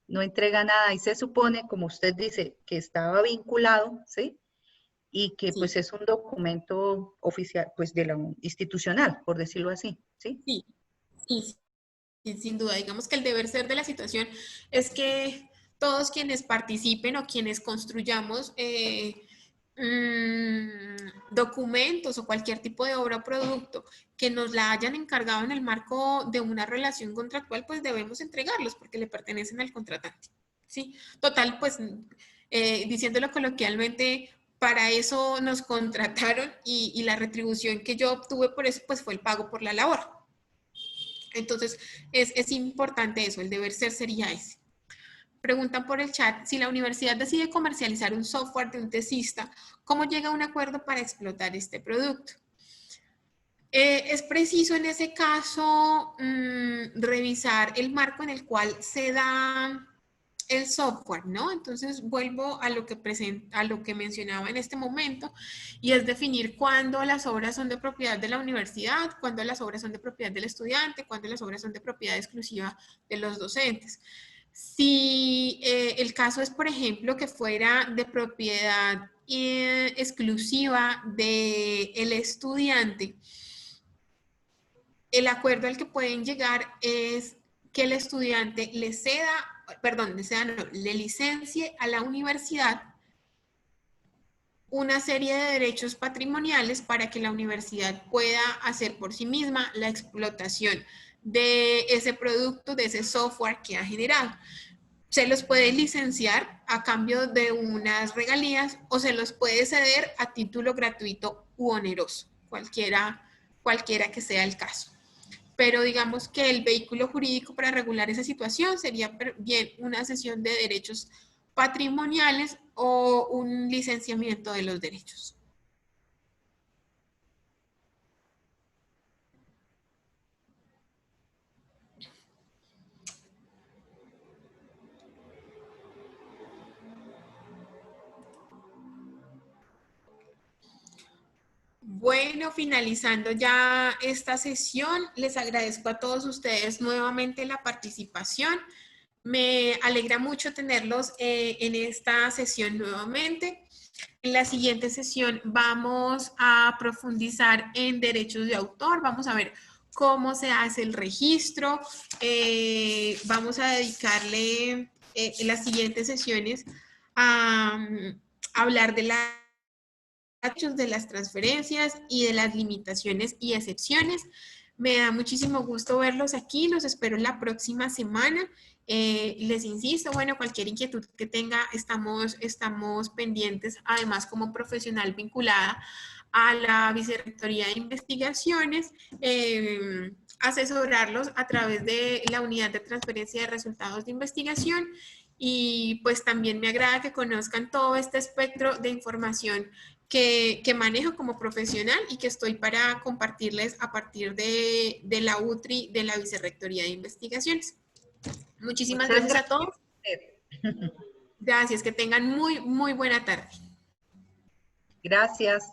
nada. Y se supone, como usted dice, que estaba vinculado, ¿sí? Y que Sí, pues es un documento oficial, pues de la institucional, por decirlo así, ¿sí? sí, sí, sí, sin duda. Digamos que el deber ser de la situación es que todos quienes participen o quienes construyamos documentos o cualquier tipo de obra o producto que nos la hayan encargado en el marco de una relación contractual, pues debemos entregarlos porque le pertenecen al contratante. ¿Sí? Total, pues diciéndolo coloquialmente, para eso nos contrataron y la retribución que yo obtuve por eso pues fue el pago por la labor. Entonces, es importante eso, el deber ser sería ese. Preguntan por el chat, si la universidad decide comercializar un software de un tesista, ¿cómo llega a un acuerdo para explotar este producto? Es preciso en ese caso revisar el marco en el cual se da el software, ¿no? Entonces vuelvo a lo que mencionaba en este momento y es definir cuándo las obras son de propiedad de la universidad, cuándo las obras son de propiedad del estudiante, cuándo las obras son de propiedad exclusiva de los docentes. Si el caso es, por ejemplo, que fuera de propiedad exclusiva del estudiante, el acuerdo al que pueden llegar es que el estudiante le licencie a la universidad una serie de derechos patrimoniales para que la universidad pueda hacer por sí misma la explotación de ese producto, de ese software que ha generado. Se los puede licenciar a cambio de unas regalías o se los puede ceder a título gratuito u oneroso, cualquiera que sea el caso. Pero digamos que el vehículo jurídico para regular esa situación sería bien una cesión de derechos patrimoniales o un licenciamiento de los derechos. Bueno, finalizando ya esta sesión, les agradezco a todos ustedes nuevamente la participación. Me alegra mucho tenerlos en esta sesión nuevamente. En la siguiente sesión vamos a profundizar en derechos de autor. Vamos a ver cómo se hace el registro. Vamos a dedicarle en las siguientes sesiones a hablar de de las transferencias y de las limitaciones y excepciones. Me da muchísimo gusto verlos aquí, los espero la próxima semana. Les insisto, bueno, cualquier inquietud que tenga, estamos pendientes, además como profesional vinculada a la Vicerrectoría de Investigaciones, asesorarlos a través de la unidad de transferencia de resultados de investigación y pues también me agrada que conozcan todo este espectro de información que manejo como profesional y que estoy para compartirles a partir de la UTRI, de la Vicerrectoría de Investigaciones. Muchísimas Muchas gracias a gracias. todos. Gracias, que tengan muy buena tarde. Gracias.